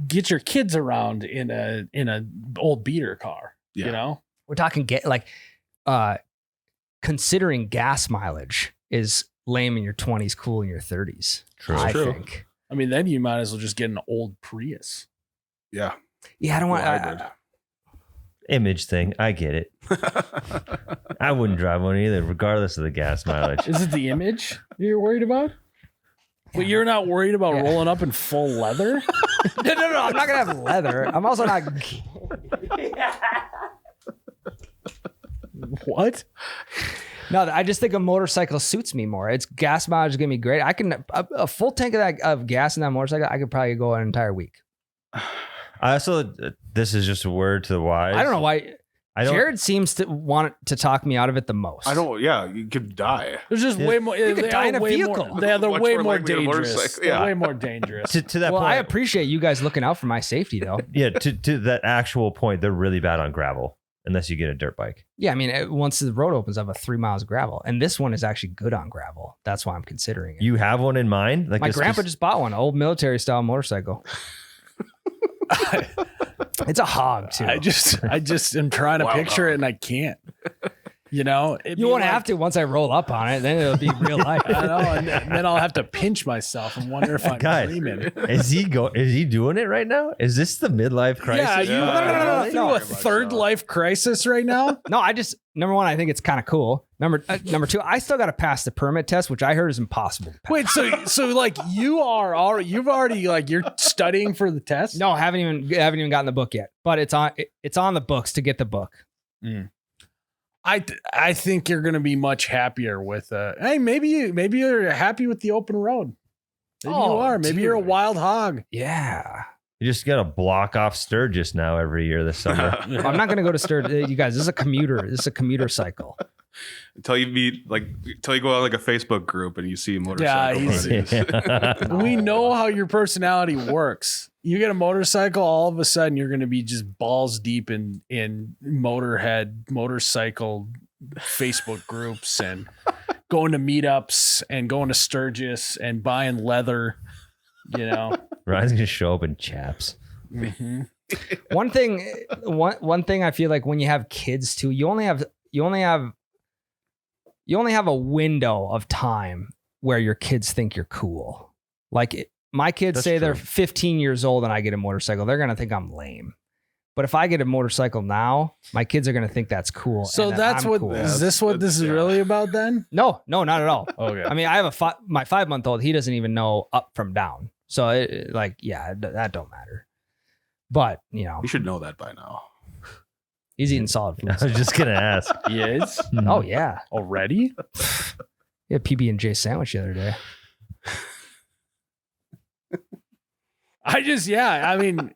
S1: get your kids around in a old beater car.
S4: Yeah.
S1: You know,
S3: We're talking considering gas mileage is lame in your 20s, cool in your 30s.
S2: True.
S3: I
S4: True.
S3: think.
S1: I mean, then you might as well just get an old Prius.
S4: Yeah.
S3: Yeah, I don't want.
S4: Hybrid.
S2: image thing. I get it. I wouldn't drive one either, regardless of the gas mileage.
S1: Is it the image you're worried about? But you're not worried about rolling up in full leather?
S3: No. I'm not gonna have leather. I'm also not.
S1: What?
S3: No, I just think a motorcycle suits me more. Its gas mileage is gonna be great. I can a full tank of gas in that motorcycle. I could probably go an entire week.
S2: I also, this is just a word to the wise.
S3: I don't know why.
S2: I don't.
S3: Jerrod seems to want to talk me out of it the most.
S4: I don't. Yeah, you could die.
S1: There's just
S2: Yeah.
S1: way more.
S3: You could
S1: they
S3: die
S1: are
S3: in a
S1: way
S3: vehicle.
S1: More, they're
S4: Much
S1: way
S4: more
S1: more
S4: likely a
S1: dangerous.
S4: motorcycle.
S1: They're
S4: Yeah.
S1: way more dangerous.
S2: To that
S3: Well,
S2: point,
S3: I appreciate you guys looking out for my safety, though.
S2: yeah, to that actual point, they're really bad on gravel unless you get a dirt bike.
S3: Yeah, I mean, once the road opens up, 3 miles of gravel, and this one is actually good on gravel. That's why I'm considering it.
S2: You have one in mind? Like
S3: My
S2: it's
S3: grandpa just bought one, old military style motorcycle. It's a hog too.
S1: I just am trying to
S4: Wow.
S1: picture it and I can't. You know,
S3: You won't have to once I roll up on it. Then it'll be real life.
S1: I know, and then I'll have to pinch myself and wonder if I'm
S2: Guys,
S1: dreaming.
S2: Is he doing it right now? Is this the midlife crisis?
S1: Yeah, you
S4: Yeah.
S1: through
S3: No.
S1: a third life crisis right now.
S3: No, I just number one, I think it's kind of cool. Number two, I still got to pass the permit test, which I heard is impossible to pass.
S1: Wait, so like you've already like you're studying for the test?
S3: No, haven't even gotten the book yet, but it's on the books to get the book.
S1: I think you're going to be much happier with hey, maybe you're happy with the open road. Maybe you
S3: Oh,
S1: are. Maybe you're a
S3: dude.
S1: wild hog.
S3: Yeah.
S2: You just got to block off Sturgis now every year this summer.
S3: I'm not going to go to Sturgis. You guys, this is a commuter cycle.
S4: Until you go on like a Facebook group and you see motorcycle
S1: he's-
S4: buddies.
S1: We know how your personality works. You get a motorcycle, all of a sudden you're going to be just balls deep in motorcycle Facebook groups and going to meetups and going to Sturgis and buying leather, you know.
S2: Ryan's going to show up in chaps.
S1: Mm-hmm.
S3: One thing I feel like when you have kids too, you only have a window of time where your kids think you're cool. Like my kids
S2: That's
S3: say they're
S2: true.
S3: 15 years old and I get a motorcycle, they're going to think I'm lame. But if I get a motorcycle now, my kids are going to think that's cool.
S1: So
S3: and that
S1: that's
S3: I'm
S1: what
S3: cool.
S1: is this what this is
S4: Yeah.
S1: really about then?
S3: No, not at all.
S1: Okay.
S3: I mean, I have my 5-month-old. He doesn't even know up from down. So that don't matter. But
S4: You should know that by now.
S3: he's eating solid
S2: I
S3: food.
S2: was just going to ask.
S1: He is
S3: Oh yeah,
S1: already?
S3: he had PB&J sandwich the other day.
S1: I mean,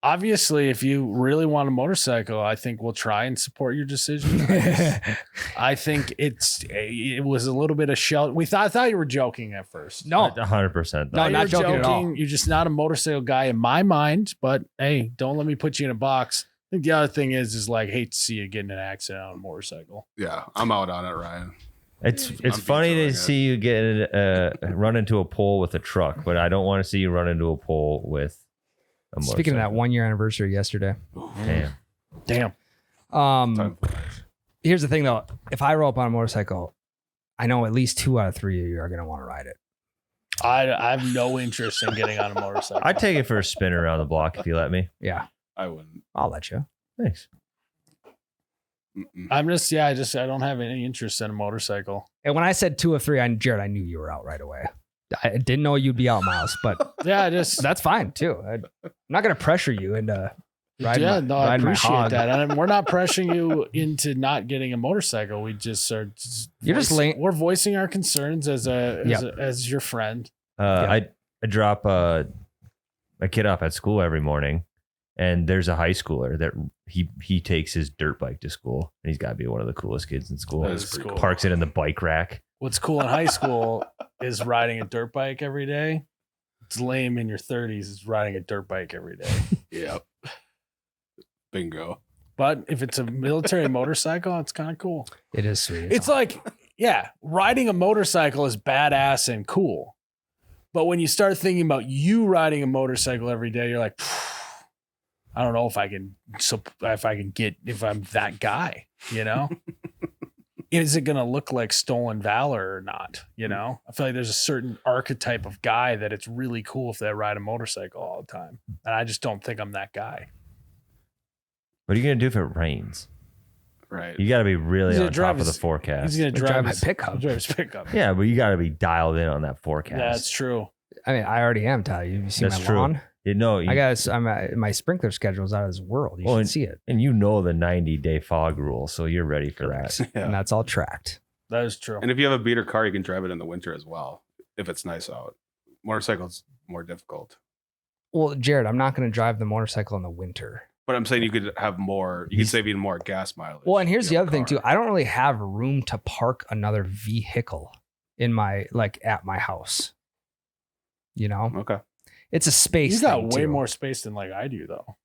S1: obviously, if you really want a motorcycle, I think we'll try and support your decision. I think it was a little bit of shell. I thought you were joking at first.
S3: No,
S2: 100%.
S3: No,
S1: You
S3: not
S1: were
S3: joking at all.
S1: You're just not a motorcycle guy in my mind. But hey, don't let me put you in a box. I think the other thing is like, hate to see you get in an accident on a motorcycle.
S4: Yeah, I'm out on it, Ryan.
S2: It's
S4: I'm
S2: funny to
S4: featuring it.
S2: see you get run into a pole with a truck, but I don't want to see you run into a pole with a motorcycle.
S3: Speaking of that 1-year anniversary yesterday.
S2: Damn.
S1: Damn.
S4: Time flies.
S3: Here's the thing though. If I roll up on a motorcycle, I know at least 2 out of 3 of you are going to want to ride it.
S1: I have no interest in getting on a motorcycle.
S2: I'd take it for a spin around the block if you let me.
S3: Yeah,
S4: I wouldn't.
S3: I'll let you.
S2: Thanks.
S4: Mm-mm.
S1: I don't have any interest in a motorcycle.
S3: And when I said 2 of 3, Jerrod, I knew you were out right away. I didn't know you'd be out, Miles, but
S1: Yeah, just
S3: that's fine too. I'm not going to pressure you into riding.
S1: I
S3: my
S1: appreciate
S3: hog.
S1: that. And we're not pressuring you into not getting a motorcycle. We just are. We're voicing our concerns as as your friend.
S2: I drop my kid off at school every morning, and there's a high schooler that he takes his dirt bike to school, and he's got to be one of the coolest kids in school.
S4: That is pretty cool.
S2: Parks it in the bike rack.
S1: What's cool in high school is riding a dirt bike every day. It's lame in your 30s is riding a dirt bike every day.
S4: Yep. Bingo.
S1: But if it's a military motorcycle, it's kind of cool.
S3: It is sweet.
S1: It's like, yeah, riding a motorcycle is badass and cool. But when you start thinking about you riding a motorcycle every day, you're like, I don't know if I'm that guy, you know? Is it going to look like stolen valor or not? You know, I feel like there's a certain archetype of guy that it's really cool if they ride a motorcycle all the time. And I just don't think I'm that guy.
S2: What are you going to do if it rains?
S4: Right.
S2: You got to be really
S1: He's
S2: on
S1: gonna
S2: top
S1: drive
S2: of the
S1: his-
S2: forecast.
S1: He's going to
S3: Drive
S1: drive
S3: my
S1: his
S3: pickup.
S1: Drive his pickup.
S2: Yeah, but you got to be dialed in on that forecast.
S1: Yeah, that's true.
S3: I mean, I already am, Tyler. You see
S2: That's
S3: my
S2: true.
S3: lawn?
S2: You know,
S3: My sprinkler schedule is out of this world. You
S2: Well,
S3: should see it.
S2: and you know the 90-day fog rule, so you're ready for that.
S4: Yeah.
S3: And that's all tracked.
S1: That is true.
S4: And if you have a beater car, you can drive it in the winter as well if it's nice out. Motorcycle's more difficult.
S3: Well, Jerrod, I'm not going to drive the motorcycle in the winter.
S4: But I'm saying you could have more. You could save even more gas mileage.
S3: Well, and here's
S4: if
S3: the
S4: you
S3: other
S4: have a
S3: thing too.
S4: car.
S3: I don't really have room to park another vehicle in my at my house. You know,
S4: Okay.
S3: it's a space.
S1: You got
S3: thing,
S1: way
S3: too.
S1: more space than like I do, though.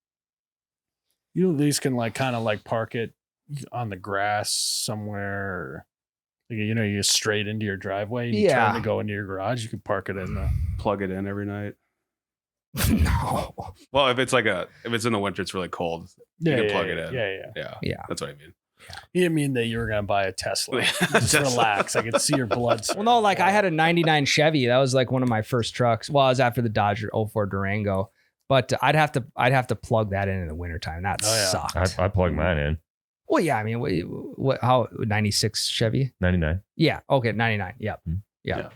S1: You at least can like kind of like park it on the grass somewhere. Or, you know, you just straight into your driveway. And you
S3: Yeah.
S1: turn to go into your garage. You can park it in the.
S4: Plug it in every night.
S3: No.
S4: Well, if it's in the winter, it's really cold.
S1: Yeah,
S4: can
S1: yeah,
S4: plug
S1: yeah,
S4: it in.
S1: Yeah.
S3: Yeah.
S4: That's what I mean.
S1: You didn't mean that you were gonna buy a Tesla. Just
S4: Tesla.
S1: relax. I can see your blood.
S3: Well, no, like I had a 99 Chevy. That was like one of my first trucks. Well, I was after the Dodge 04 Durango, but I'd have to plug that in the wintertime. That
S1: Oh, yeah.
S3: sucked.
S2: I plug mine in.
S3: Well, yeah, I mean, how 96 Chevy?
S2: 99.
S3: Yeah. Okay. 99. Yep.
S2: Hmm.
S3: Yeah.
S4: Yeah.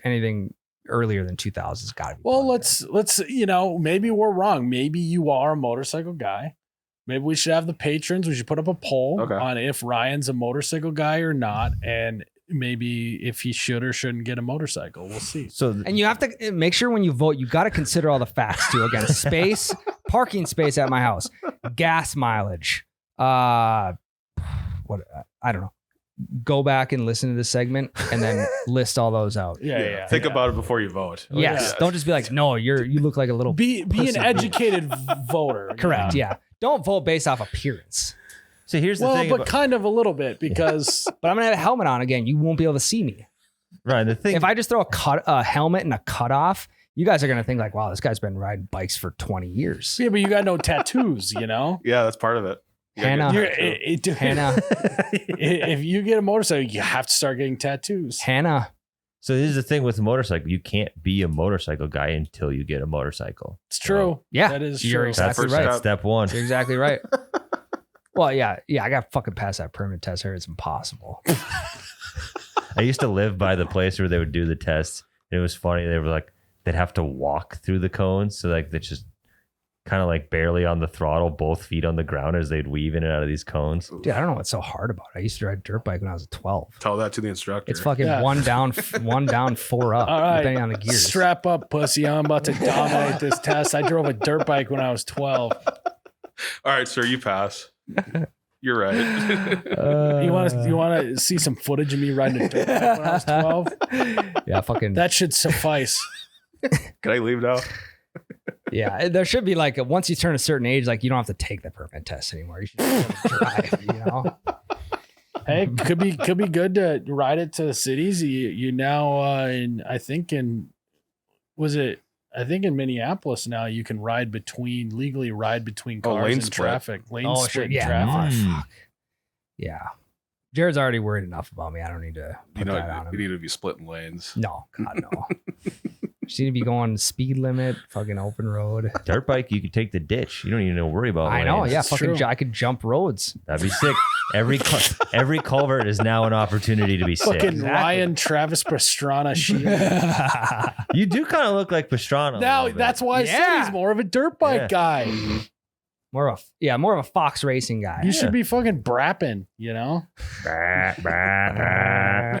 S3: Anything earlier than 2000 has got to be.
S1: Well,
S3: plugged in.
S1: let's you know, maybe we're wrong. Maybe you are a motorcycle guy. Maybe we should have the patrons. We should put up a poll
S4: Okay.
S1: on if Ryan's a motorcycle guy or not, and maybe if he should or shouldn't get a motorcycle. We'll see.
S2: So
S3: And you have to make sure when you vote, you got to consider all the facts too. Again, space, parking space at my house, gas mileage. I don't know. Go back and listen to this segment and then list all those out.
S1: Yeah.
S4: Think about it before you vote.
S3: Yes.
S1: yeah.
S3: Don't just be like, no, you look like a little.
S1: Be an
S3: pussy.
S1: educated voter.
S3: Correct. Yeah. Don't vote based off appearance.
S2: so here's the
S1: Well,
S2: thing.
S1: but
S2: about,
S1: kind of a little bit because
S3: But I'm gonna have a helmet on again. You won't be able to see me.
S2: Ryan, the thing.
S3: If I just throw a helmet and a cutoff, you guys are gonna think like, wow, this guy's been riding bikes for 20 years.
S1: yeah, but you got no tattoos, you know.
S4: Yeah, that's part of it. You gotta
S3: Hannah.
S4: get that too.
S3: Hannah,
S1: If you get a motorcycle, you have to start getting tattoos.
S3: Hannah.
S2: so here's the thing with a motorcycle. You can't be a motorcycle guy until you get a motorcycle.
S1: It's true.
S3: Yeah,
S1: that is
S3: you're
S1: true.
S3: exactly
S4: First
S3: right.
S2: That's step one.
S3: You're exactly right. Well, yeah. I got fucking past that permit test here. It's impossible.
S2: I used to live by the place where they would do the tests. And it was funny. They were like, they'd have to walk through the cones. So like, they're just kind of like barely on the throttle, both feet on the ground as they'd weave in and out of these cones.
S3: Dude, I don't know what's so hard about it. I used to ride dirt bike when I was 12.
S4: Tell that to the instructor.
S3: It's fucking
S1: Yeah.
S3: one down, 4 up,
S1: All right.
S3: depending on the gears.
S1: Strap up, pussy. I'm about to dominate this test. I drove a dirt bike when I was 12.
S4: All right, sir, you pass. You're right.
S1: You want to see some footage of me riding a dirt bike when I was 12?
S3: Yeah, fucking.
S1: That should suffice.
S4: Can I leave now?
S3: Yeah, there should be like once you turn a certain age, like you don't have to take the permit test anymore. You should just be able to drive, you know.
S1: Hey, could be good to ride it to the cities. You now I think in Minneapolis now you can legally ride between cars
S4: lane
S1: and
S4: split.
S1: traffic. Lane
S3: Oh,
S1: split
S3: shit,
S1: in
S3: yeah.
S1: traffic.
S2: Mm.
S3: Yeah, Jared's already worried enough about me. I don't need to
S4: You
S3: put
S4: know,
S3: that on
S4: you
S3: him.
S4: need to be splitting lanes.
S3: No, God, no. Just need to be going speed limit, fucking open road.
S2: Dirt bike, you could take the ditch. You don't even need to worry about
S3: I know,
S2: lanes.
S3: yeah,
S1: That's
S3: fucking.
S1: true.
S3: I could jump roads.
S2: That'd be sick. Every culvert is now an opportunity to be sick.
S1: Fucking
S3: Exactly.
S1: Ryan Travis Pastrana shit.
S2: You do kind of look like Pastrana. a
S1: Now
S2: little bit.
S1: that's why I said
S3: Yeah.
S1: he's more of a dirt bike
S2: Yeah.
S1: guy.
S3: more of a Fox racing guy.
S1: You should be fucking brapping, you know,
S2: Bah, bah, bah.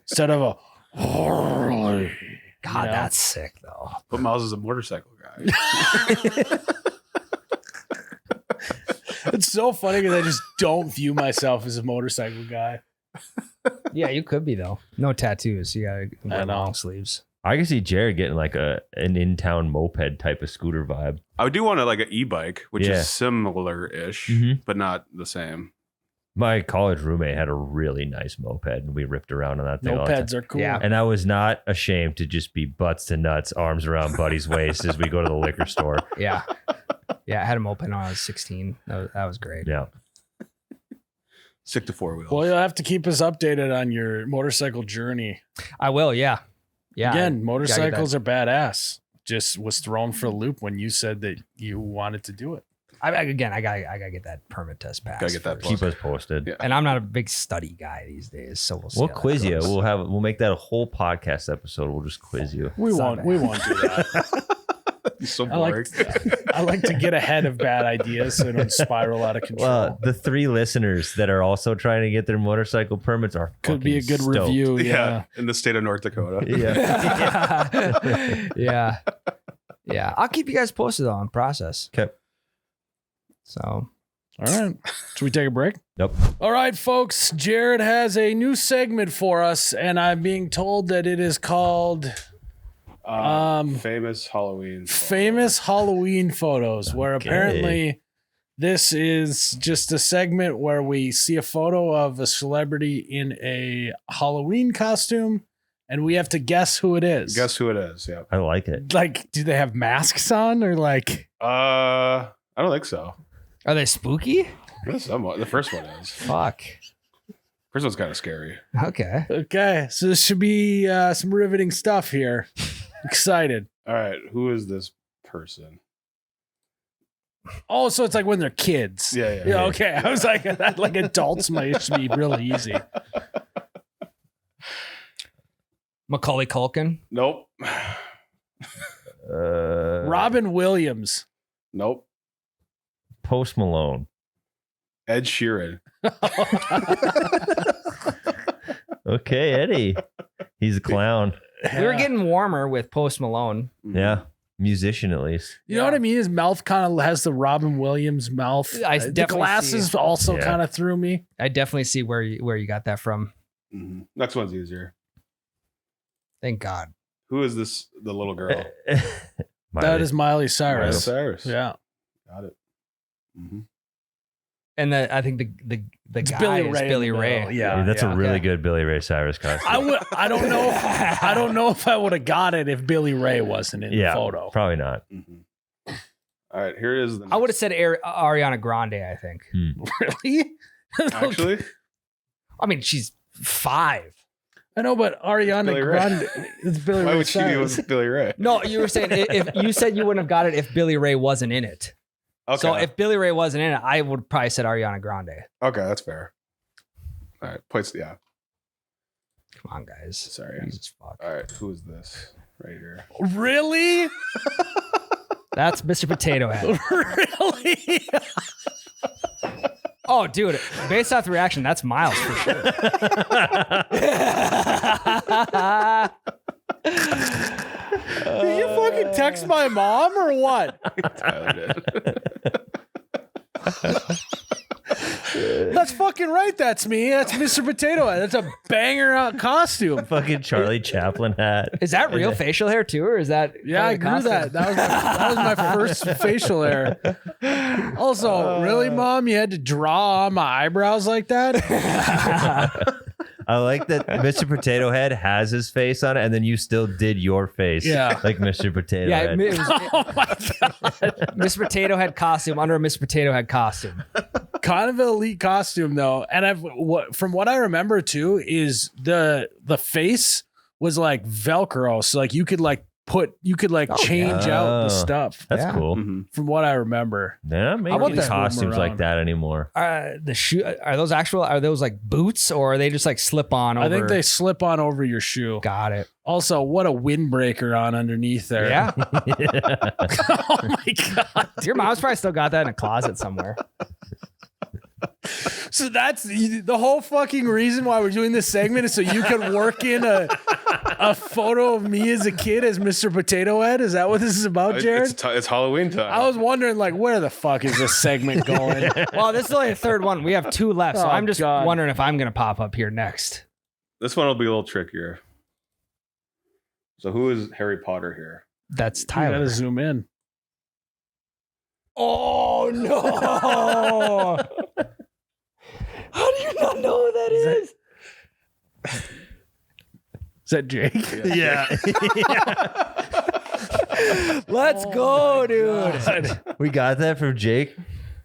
S1: instead of a Harley.
S3: God,
S1: You know?
S3: that's sick though.
S4: But Miles is a motorcycle guy.
S1: It's so funny because I just don't view myself as a motorcycle guy.
S3: Yeah, you could be though. No tattoos. You gotta
S1: I
S3: wear
S1: know.
S3: long sleeves.
S2: I can see Jerrod getting like an in-town moped type of scooter vibe.
S4: I do want like an e-bike, which
S2: Yeah.
S4: is similar-ish,
S2: Mhm.
S4: but not the same.
S2: My college roommate had a really nice moped, and we ripped around on that thing all the time.
S1: Mopeds are cool.
S3: Yeah.
S2: And I was not ashamed to just be butts to nuts, arms around Buddy's waist as we go to the liquor store.
S3: Yeah. Yeah. I had them open when I was 16. That was great.
S2: Yeah.
S4: Stick to 4 wheels.
S1: Well, you'll have to keep us updated on your motorcycle journey.
S3: I will. Yeah. Yeah.
S1: Again, motorcycles are badass. Just was thrown for a loop when you said that you wanted to do it.
S3: I gotta get that permit test passed.
S4: Gotta get that
S3: first.
S2: Keep us posted.
S4: Yeah.
S3: And I'm not a big study guy these days, so we'll see.
S2: We'll
S3: how that
S2: quiz you.
S3: goes.
S2: We'll make that a whole podcast episode. We'll just quiz you.
S1: We
S3: Sunday.
S1: won't do that.
S4: It's so
S1: I like
S4: boring.
S1: I like to get ahead of bad ideas so they don't spiral out of control.
S2: Well, the 3 listeners that are also trying to get their motorcycle permits are
S1: Could be a
S2: fucking
S1: good
S2: stoked.
S1: review.
S4: yeah.
S1: Yeah.
S4: In the state of North Dakota.
S2: Yeah.
S3: Yeah. Yeah. I'll keep you guys posted on process.
S2: Okay.
S3: So
S1: All right. Should we take a break?
S2: Nope.
S1: All right, folks. Jerrod has a new segment for us, and I'm being told that it is called
S4: Famous Halloween.
S1: Famous Halloween Photos, where
S2: Okay.
S1: apparently this is just a segment where we see a photo of a celebrity in a Halloween costume, and we have to guess who it is.
S4: Guess who it is? Yeah.
S2: I like it.
S1: Like, do they have masks on, or like?
S4: I don't think so.
S3: are they spooky?
S4: The first one is.
S3: Fuck.
S4: First one's kind of scary.
S3: Okay.
S1: Okay, so this should be some riveting stuff here. Excited.
S4: All right. Who is this person?
S1: Oh, so it's like when they're kids.
S4: Yeah.
S1: Yeah, okay. I was like, that like adults might be really easy.
S3: Macaulay Culkin.
S4: Nope.
S1: Robin Williams.
S4: Nope.
S2: Post Malone.
S4: Ed Sheeran.
S2: Okay, Eddie. He's a clown.
S3: We were getting warmer with Post Malone.
S2: Yeah. Musician at least.
S1: You know what I mean? His mouth kind of has the Robin Williams mouth.
S3: I
S1: The
S3: definitely
S1: glasses
S3: see.
S1: also
S2: Yeah.
S1: kind of threw me.
S3: I definitely see where you got that from.
S4: Mhm. Next one's easier.
S3: Thank God.
S4: Who is this? The little girl.
S1: That is Miley Cyrus.
S4: Cyrus.
S1: Yeah.
S4: Got it. Mm-hmm.
S3: And I think the
S1: It's
S3: guy
S1: Billy
S3: is
S1: Ray in
S3: Billy
S1: the
S3: Ray.
S1: middle. Yeah.
S2: That's
S1: yeah.
S2: a really
S3: Yeah.
S2: good Billy Ray Cyrus costume.
S1: I don't know. I don't know if I would have got it if Billy Ray wasn't in
S2: Yeah,
S1: the photo.
S2: probably not.
S4: Mm-hmm. All right. Here is the.
S3: I would have said Ariana Grande, I think.
S1: Really?
S4: Actually.
S3: I mean, she's 5.
S1: I know, but Ariana
S4: Billy Ray.
S1: Grande. It's Billy
S4: Why
S1: Ray
S4: would she be
S1: Cyrus.
S4: with Billy Ray?
S3: No, you were saying if you said you wouldn't have got it if Billy Ray wasn't in it.
S4: Okay.
S3: So if Billy Ray wasn't in it, I would probably said Ariana Grande.
S4: Okay, that's fair. All right. Points. Yeah.
S3: Come on, guys.
S4: Sorry.
S3: Jesus fuck.
S4: All right. Who is this right here?
S1: Really?
S3: That's Mr. Potato Head.
S1: Really?
S3: Oh, dude. Based off the reaction, that's Miles for sure.
S1: Did you fucking text my mom or what?
S4: Tyler did.
S1: That's fucking right. That's me. That's Mr. Potato Head. That's a banger costume.
S2: Fucking Charlie Chaplin hat.
S3: Is that real facial hair too, or is that?
S1: Yeah, I
S3: part
S1: grew
S3: of the costume?
S1: that. That was my first facial hair. Also, really, Mom, you had to draw on my eyebrows like that?
S2: I like that Mr. Potato Head has his face on it, and then you still did your face.
S1: Yeah.
S2: Like Mr. Potato
S3: Yeah,
S2: Head.
S3: it was
S1: Oh my god.
S3: Mr. Potato Head costume under a Mr. Potato Head costume.
S1: Kind of an elite costume though. And from what I remember too is the face was like Velcro. So like you could change out the
S2: Oh.
S1: stuff.
S2: That's
S3: Yeah.
S2: cool.
S4: Mhm.
S1: From what I remember.
S2: They're not
S3: about
S2: making
S3: the-
S2: costumes like
S1: around?
S2: that anymore.
S3: The shoe are those like boots or are they just like slip on over?
S1: I think they slip on over your shoe.
S3: got it.
S1: Also, what a windbreaker on underneath there.
S3: Yeah.
S1: Oh my god.
S3: Your mom's probably still got that in a closet somewhere.
S1: So that's the whole fucking reason why we're doing this segment is so you can work in a photo of me as a kid as Mr. Potato Head. Is that what this is about, Jerrod?
S4: It's Halloween time.
S1: I was wondering, like, where the fuck is this segment going?
S3: Well, this is only the third one. We have 2 left, so
S1: Oh,
S3: I'm just
S1: God.
S3: wondering if I'm gonna pop up here next.
S4: This one will be a little trickier. So who is Harry Potter here?
S3: That's
S1: You
S3: Tyler.
S1: gotta zoom in.
S3: Oh no! How do you not know who that is?
S1: Is that Jake?
S2: Yeah.
S3: Let's go, dude.
S2: We got that from Jake.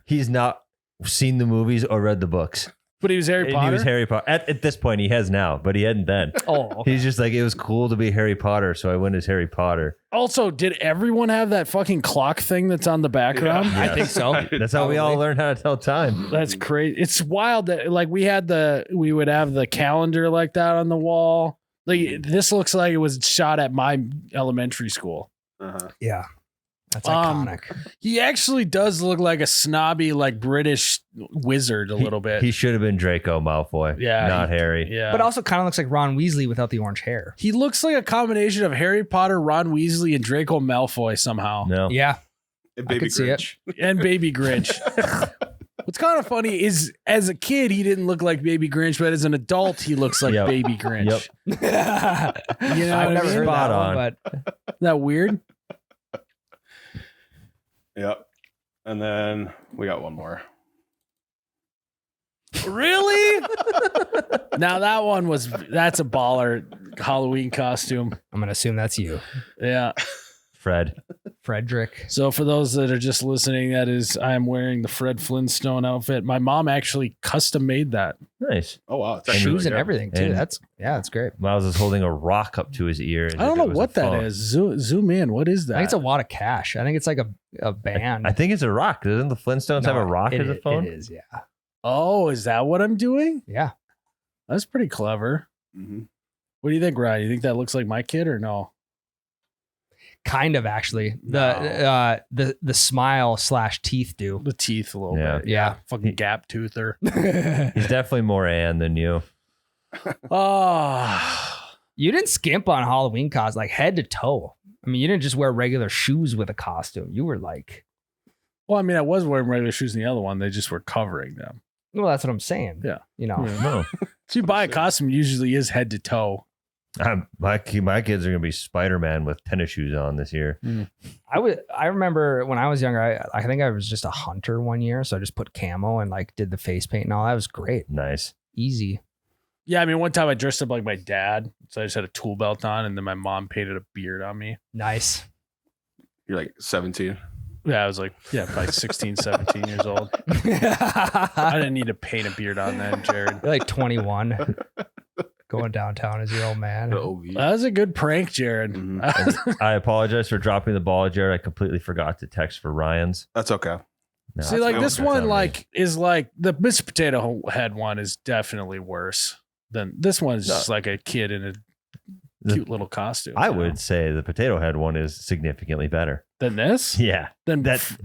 S2: He's not seen the movies or read the books.
S1: But he was Harry
S2: And
S1: Potter.
S2: he was Harry Potter. At this point, he has now, but he hadn't then.
S3: Oh,
S2: He's just like, it was cool to be Harry Potter, so I went as Harry Potter.
S1: Also, did everyone have that fucking clock thing that's on the background?
S2: Yeah.
S3: I think so.
S2: That's how we all
S3: Probably.
S2: learned how to tell time.
S1: That's crazy. It's wild that like we would have the calendar like that on the wall. Like this looks like it was shot at my elementary school.
S4: Uh-huh.
S3: Yeah, that's
S1: Um,
S3: iconic.
S1: He actually does look like a snobby, like British wizard a little bit.
S2: He should have been Draco Malfoy,
S1: Yeah,
S2: not Harry.
S1: Yeah.
S3: But also kind of looks like Ron Weasley without the orange hair.
S1: He looks like a combination of Harry Potter, Ron Weasley, and Draco Malfoy somehow.
S2: No.
S3: Yeah,
S4: And
S3: I
S4: Baby
S3: could see it.
S4: Grinch.
S1: And Baby Grinch. What's kind of funny is as a kid, he didn't look like Baby Grinch, but as an adult, he looks like
S2: Yep.
S1: Baby Grinch.
S2: Yep.
S1: You know
S3: I've
S1: what I
S3: never
S1: mean?
S3: heard
S2: Spot
S3: that
S2: on.
S3: one, but
S1: Isn't that weird?
S4: Yep. And then we got one more.
S1: Really? Now that's a baller Halloween costume.
S3: I'm gonna assume that's you,
S1: Yeah.
S2: Fred.
S3: Frederick.
S1: So for those that are just listening, I am wearing the Fred Flintstone outfit. My mom actually custom made that.
S2: Nice.
S4: Oh wow, it's actually
S3: Shoes
S4: really
S3: and
S4: good.
S3: everything too.
S2: And-
S3: that's great.
S2: Miles is holding a rock up to his ear. as
S1: I don't
S2: if
S1: know
S2: it was
S1: what
S2: a
S1: that
S2: phone.
S1: is. Zoom in. What is that?
S3: I think it's a wad of cash. I think it's like a band.
S2: I think it's a rock. Doesn't the Flintstones have a rock as a phone?
S3: It is, yeah.
S1: Oh, is that what I'm doing?
S3: Yeah.
S1: That's pretty clever.
S4: Mhm.
S1: What do you think, Ryan? You think that looks like my kid or no?
S3: Kind of actually. The smile / teeth do.
S1: The teeth a little
S2: Yeah.
S1: bit.
S3: Yeah.
S1: Fucking gap toother.
S2: He's definitely more Ann than you.
S1: Oh.
S3: You didn't skimp on Halloween costumes, like head to toe. I mean, you didn't just wear regular shoes with a costume. You were like,
S1: Well, I mean, I was wearing regular shoes in the other one. They just were covering them.
S3: well, that's what I'm saying.
S1: Yeah.
S3: You know,
S2: No.
S1: So you buy a costume, usually is head to toe.
S2: My kids are going to be Spider-Man with tennis shoes on this year.
S3: I remember when I was younger, I think I was just a hunter one year. So I just put camo and like did the face paint and all. That was great.
S2: Nice.
S3: Easy.
S1: Yeah, I mean, one time I dressed up like my dad. So I just had a tool belt on, and then my mom painted a beard on me.
S3: Nice.
S4: You're like 17.
S1: Yeah, I was like, probably 16, 17 years old. I
S3: You're
S1: didn't need to paint a beard on then, Jerrod.
S3: like 21 going downtown as your old man.
S4: The OV.
S1: That was a good prank, Jerrod.
S4: Mhm.
S2: I apologize for dropping the ball, Jared. I completely forgot to text for Ryan's.
S4: That's okay.
S2: No,
S1: See,
S2: that's
S1: like
S2: fine.
S1: this
S2: That's
S1: one,
S2: on me.
S1: like is like the Mr. Potato Head one is definitely worse than this one's just like a kid in a cute little costume.
S2: I
S1: you know?
S2: would say the potato head one is significantly better.
S1: Than this.
S2: Yeah,
S1: Then
S2: it's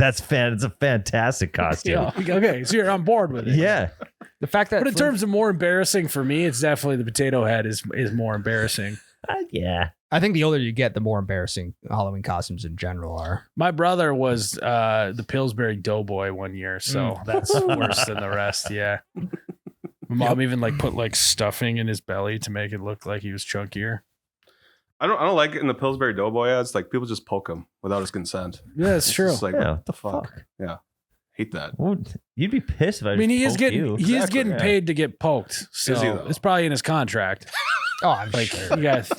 S2: a fantastic costume.
S1: yeah. Okay, so you're on board with it.
S2: Yeah.
S3: The fact that
S1: But in terms of more embarrassing for me, it's definitely the Potato Head is more embarrassing.
S2: Yeah.
S3: I think the older you get, the more embarrassing Halloween costumes in general are.
S1: My brother was the Pillsbury Doughboy one year, so that's worse than the rest. Yeah. My mom even like put like stuffing in his belly to make it look like he was chunkier.
S4: I don't like it in the Pillsbury Doughboy ads. Like people just poke him without his consent.
S1: Yeah, it's true.
S4: Just like,
S2: Yeah.
S4: what
S2: What the fuck?
S4: Yeah. Hate that.
S2: Well, you'd be pissed if I.
S1: I mean, he is
S2: just
S1: getting
S2: poked you.
S1: he is
S4: Exactly,
S1: getting
S2: yeah.
S1: paid to get poked, so
S4: Is he, though?
S1: it's probably in his contract.
S3: Oh, I'm
S1: Like
S3: sure.
S1: you guys,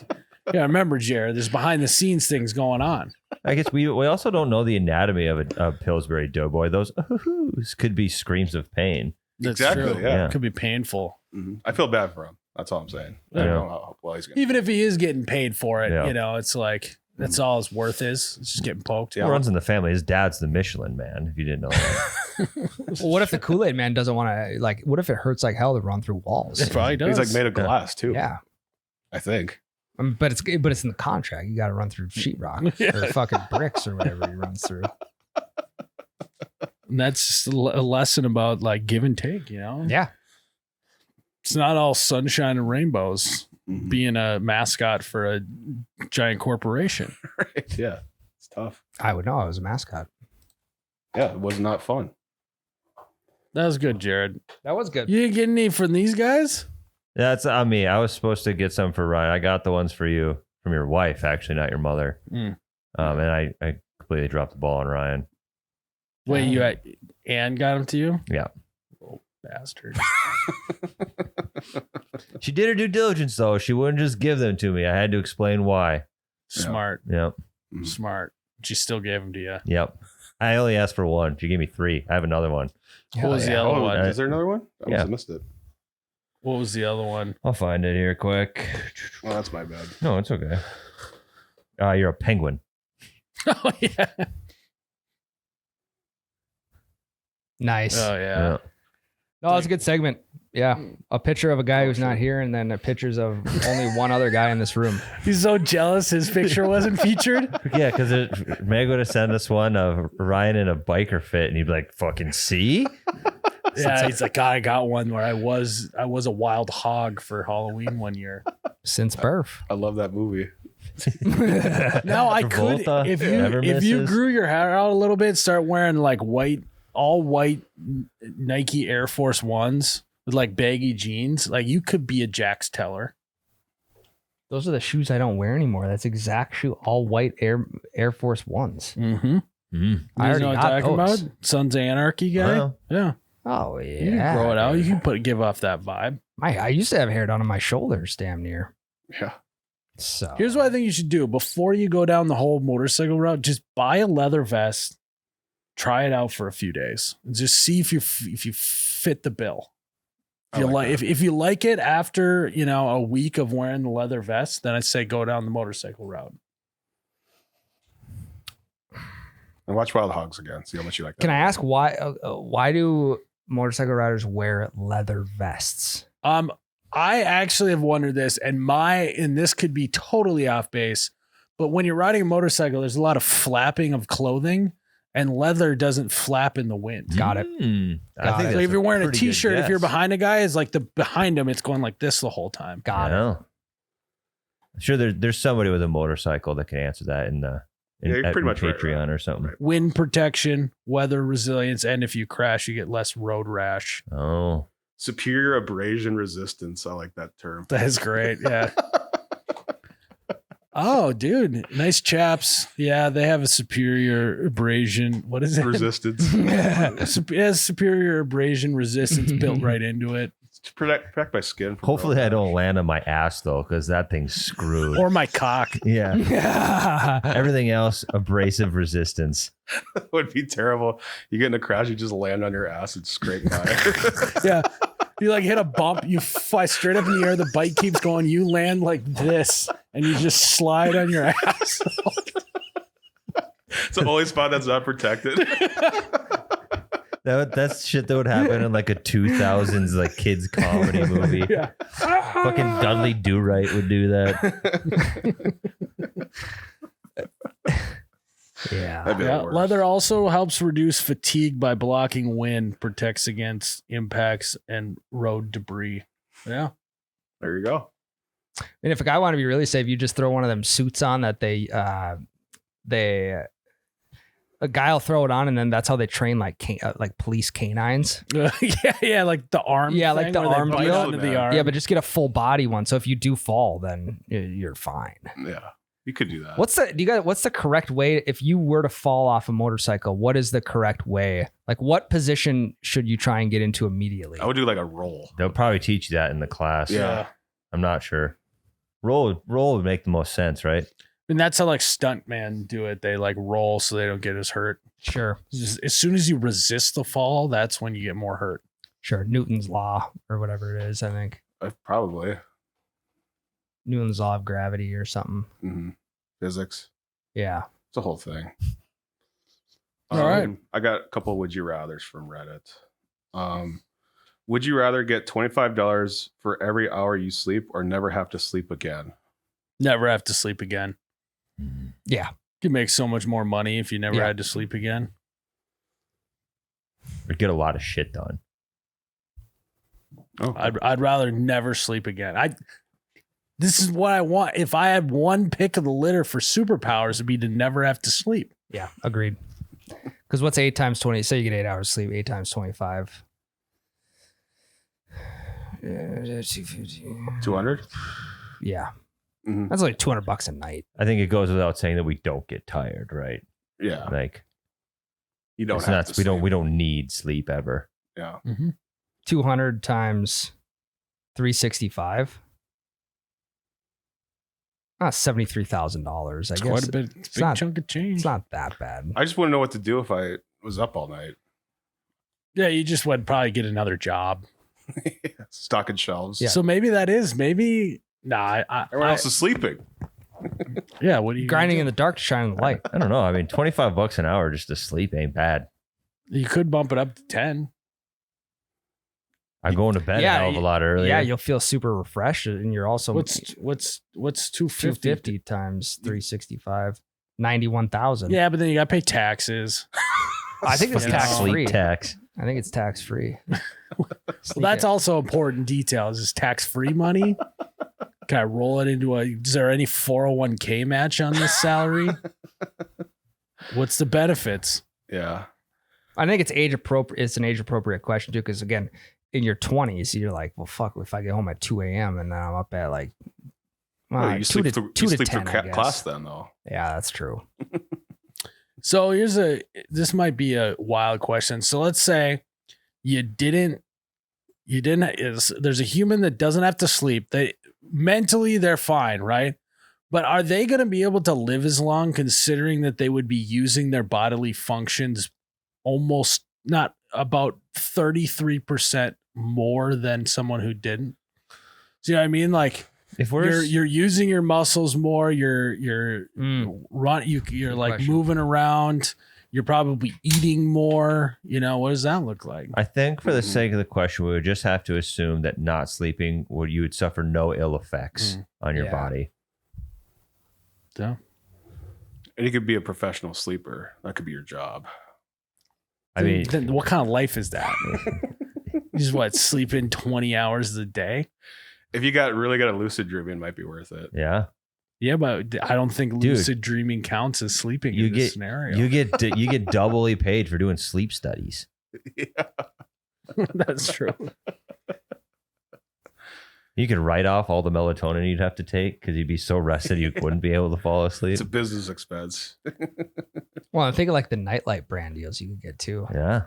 S1: remember, Jared, there's behind the scenes things going on.
S2: I guess we also don't know the anatomy of a Pillsbury Doughboy. Those oohs could be screams of pain.
S1: That's
S4: Exactly,
S1: true.
S4: yeah.
S1: It could be painful,
S4: Mhm. I feel bad for him. That's all I'm saying. I
S2: Yeah.
S4: don't know how well he's going.
S1: even if he is getting paid for it.
S2: Yeah.
S1: You know, it's like that's all his worth is. It's just getting poked.
S2: It runs in the family. His dad's the Michelin Man. If you didn't know that.
S3: Well, what if the Kool-Aid man doesn't want to, like, what if it hurts like hell to run through walls?
S1: It probably does.
S4: He's like made of glass too.
S3: Yeah.
S4: I think.
S3: But it's in the contract. You got to run through sheetrock
S1: Yeah.
S3: or fucking bricks or whatever he runs through.
S1: And that's just a lesson about like give and take. You know,
S3: Yeah.
S1: it's not all sunshine and rainbows.
S4: Mhm.
S1: Being a mascot for a giant corporation.
S4: Right. Yeah. It's tough.
S3: I would know. I was a mascot.
S4: Yeah. It was not fun.
S1: That was good, Jared.
S3: That was good.
S1: You didn't get any from these guys?
S2: That's on me. I was supposed to get some for Ryan. I got the ones for you. from your wife, actually, not your mother.
S1: Mm.
S2: And I completely dropped the ball on Ryan.
S1: Wait, you had Anne got him to you?
S2: Yeah.
S1: Oh, bastard.
S2: She did her due diligence, though. She wouldn't just give them to me. I had to explain why.
S1: Smart.
S2: Yep.
S1: Smart. She still gave him to you.
S2: Yep. I only asked for one. She gave me 3. I have another one.
S1: What was the other
S4: Oh,
S1: one?
S4: is there another one? I must have missed it.
S1: What was the other one?
S2: I'll find it here quick.
S4: Oh, that's my bad.
S2: No, it's okay. You're a penguin.
S1: Oh, yeah.
S3: Nice.
S1: Oh, yeah.
S3: No, it's a good segment. Yeah. A picture of a guy who's not here and then pictures of only one other guy in this room.
S1: He's so jealous his picture wasn't featured.
S2: Yeah, because Meg would have sent us one of Ryan in a biker fit, and he'd be like, "Fucking see."
S1: Yeah, he's like, God, I got one where I was a wild hog for Halloween one year.
S3: Since birth.
S4: I love that movie.
S1: Now I could,
S2: Travolta never
S1: if you
S2: misses.
S1: grew your hair out a little bit, start wearing like all white Nike Air Force Ones with like baggy jeans, like you could be a Jax Teller.
S3: Those are the shoes I don't wear anymore. That's exact shoe, all white Air Force Ones.
S1: Mm-hmm.
S3: I already
S1: know what
S3: got
S1: I'm talking
S3: those.
S1: about? Sons of Anarchy guy.
S2: Wow.
S1: Yeah.
S3: Oh
S1: You can
S3: yeah.
S1: grow it out. You can give off that vibe.
S3: I used to have hair down on my shoulders, damn near.
S4: Yeah.
S3: So
S1: Here's what I think you should do before you go down the whole motorcycle route. Just buy a leather vest, try it out for a few days, and just see if you fit the bill. If you like it after a week of wearing the leather vest, then I say go down the motorcycle route.
S4: And watch Wild Hogs again. See how much you like that.
S3: Can I ask why do motorcycle riders wear leather vests?
S1: I actually have wondered this, and this could be totally off base, but when you're riding a motorcycle, there's a lot of flapping of clothing, and leather doesn't flap in the wind.
S3: Got it.
S2: I think
S1: So if you're wearing a
S2: pretty good
S1: t-shirt, if you're
S2: guess.
S1: behind a guy, it's like behind him, it's going like this the whole time.
S3: Got it.
S2: I'm sure there's somebody with a motorcycle that can answer that in
S4: you're
S2: at
S4: pretty much right,
S2: Patreon
S4: right.
S2: or something.
S4: Right.
S1: Wind protection, weather resilience, and if you crash, you get less road rash.
S2: Oh,
S4: Superior abrasion resistance. I like that term.
S1: That is great. Yeah. Oh, dude, nice chaps. Yeah, they have a superior abrasion. What is it?
S4: Resistance.
S1: It has superior abrasion resistance built right into it.
S4: To protect my skin. From
S2: hopefully
S4: road
S2: I don't
S4: rash.
S2: land on my ass though, because that thing's screwed.
S1: Or my cock.
S2: Yeah. Everything else, abrasive resistance.
S4: That would be terrible. You get in a crash, you just land on your ass and scrape by.
S1: Yeah. You like hit a bump, you fly straight up in the air, the bike keeps going, you land like this, and you just slide on your ass.
S4: It's the only spot that's not protected.
S2: That's shit that would happen in like a 2000s like kids comedy movie.
S1: Yeah.
S2: Fucking Dudley Do-Right would do that.
S3: Yeah.
S4: That'd be
S1: Yeah,
S4: the worst.
S1: leather also helps reduce fatigue by blocking wind, protects against impacts and road debris. Yeah.
S4: There you go.
S3: And if a guy want to be really safe, you just throw one of them suits on that a guy will throw it on, and then that's how they train like police canines.
S1: Yeah, like the arm.
S3: Yeah, like
S1: thing
S3: the
S1: where they
S3: arm
S1: bite
S3: deal.
S1: onto the arm.
S3: Yeah, but just get a full body one. So if you do fall, then you're fine.
S4: Yeah. You could do that.
S3: What's the correct way if you were to fall off a motorcycle? What is the correct way? Like, what position should you try and get into immediately?
S4: I would do like a roll.
S2: They'll probably teach you that in the class.
S4: Yeah.
S2: I'm not sure. Roll would make the most sense, right?
S1: And that's how like stuntmen do it. They like roll so they don't get as hurt.
S3: Sure,
S1: As soon as you resist the fall, that's when you get more hurt.
S3: sure. Newton's law or whatever it is. I think
S4: Probably.
S3: Newton's law of gravity or something.
S4: Mm-hmm. Physics.
S3: Yeah.
S4: It's a whole thing.
S1: All right.
S4: I got a couple would you rathers from Reddit. Would you rather get $25 for every hour you sleep or never have to sleep again?
S1: Never have to sleep again.
S3: Yeah.
S1: You could make so much more money if you never
S3: Yeah.
S1: had to sleep again.
S2: Or get a lot of shit done.
S4: Oh,
S1: I'd rather never sleep again. This is what I want. If I had one pick of the litter for superpowers, it'd be to never have to sleep.
S3: Yeah. Agreed. Because what's 8 times 20? Say you get 8 hours sleep. 8 times 25. 250.
S4: 200?
S3: Yeah.
S4: Mhm.
S3: That's like $200 a night.
S2: I think it goes without saying that we don't get tired, right?
S4: Yeah.
S2: Like
S4: You don't
S2: it's
S4: have
S2: not,
S4: to
S2: we don't
S4: sleep.
S2: we don't need sleep ever.
S4: Yeah.
S3: 200 times 365. $73,000. I
S1: It's
S3: guess
S1: quite a bit. It's a big
S3: not-
S1: chunk of change.
S3: it's not that bad.
S4: I just want to know what to do if I was up all night.
S1: Yeah, you just would probably get another job.
S4: Stocking shelves.
S3: Yeah.
S1: So maybe that is Nah,
S4: Everyone else is sleeping.
S1: yeah. What are you
S3: Grinding in
S1: gonna
S3: the dark to shine in the light.
S2: I don't know. I mean, $25 an hour just to sleep ain't bad.
S1: do? You could bump it up to 10.
S2: I'm going to bed
S3: Yeah,
S2: a hell of a lot earlier.
S3: Yeah, you'll feel super refreshed, and you're also
S1: What's 250?
S3: 250 times 365, 91,000.
S1: Yeah, but then you got to pay taxes.
S3: I think it's
S1: Fucking
S3: tax
S2: sleep
S3: free.
S2: tax.
S3: I think it's tax free.
S1: Well, that's also important detail. Is this tax-free money? Can I roll it into is there any 401k match on this salary? What's the benefits?
S4: Yeah.
S3: I think it's age appropriate. It's an age appropriate question too, because again, in your 20s, you're like, well, fuck, if I get home at 2 a.m. and then I'm up at like,
S4: Well, you sleep through, you sleep
S3: 10,
S4: through
S3: I guess.
S4: class then, though.
S3: Yeah, that's true.
S1: So this might be a wild question. So let's say there's a human that doesn't have to sleep. Mentally they're fine, right? But are they going to be able to live as long, considering that they would be using their bodily functions almost not about 33% more than someone who didn't? See what I mean? Like
S2: If we're
S1: you're using your muscles more, you're you're like
S3: question.
S1: moving around, you're probably eating more. What does that look like?
S2: I think for the sake of the question, we would just have to assume that not sleeping you would suffer no ill effects on your
S3: Yeah.
S2: body.
S1: So
S4: And you could be a professional sleeper. That could be your job.
S2: I mean,
S1: then what kind of life is that? You just sleeping 20 hours a day?
S4: If you really got a lucid dreaming, it might be worth it.
S2: yeah,
S1: Yeah, but I don't think
S2: Dude,
S1: lucid dreaming counts as sleeping
S2: you
S1: in this
S2: get-
S1: scenario.
S2: you get doubly paid for doing sleep studies.
S4: Yeah.
S1: That's true.
S2: You could write off all the melatonin you'd have to take because you'd be so rested you wouldn't be able to fall asleep.
S4: It's a business expense.
S3: Well, I'm thinking like the nightlight brand deals you can get too.
S2: Yeah,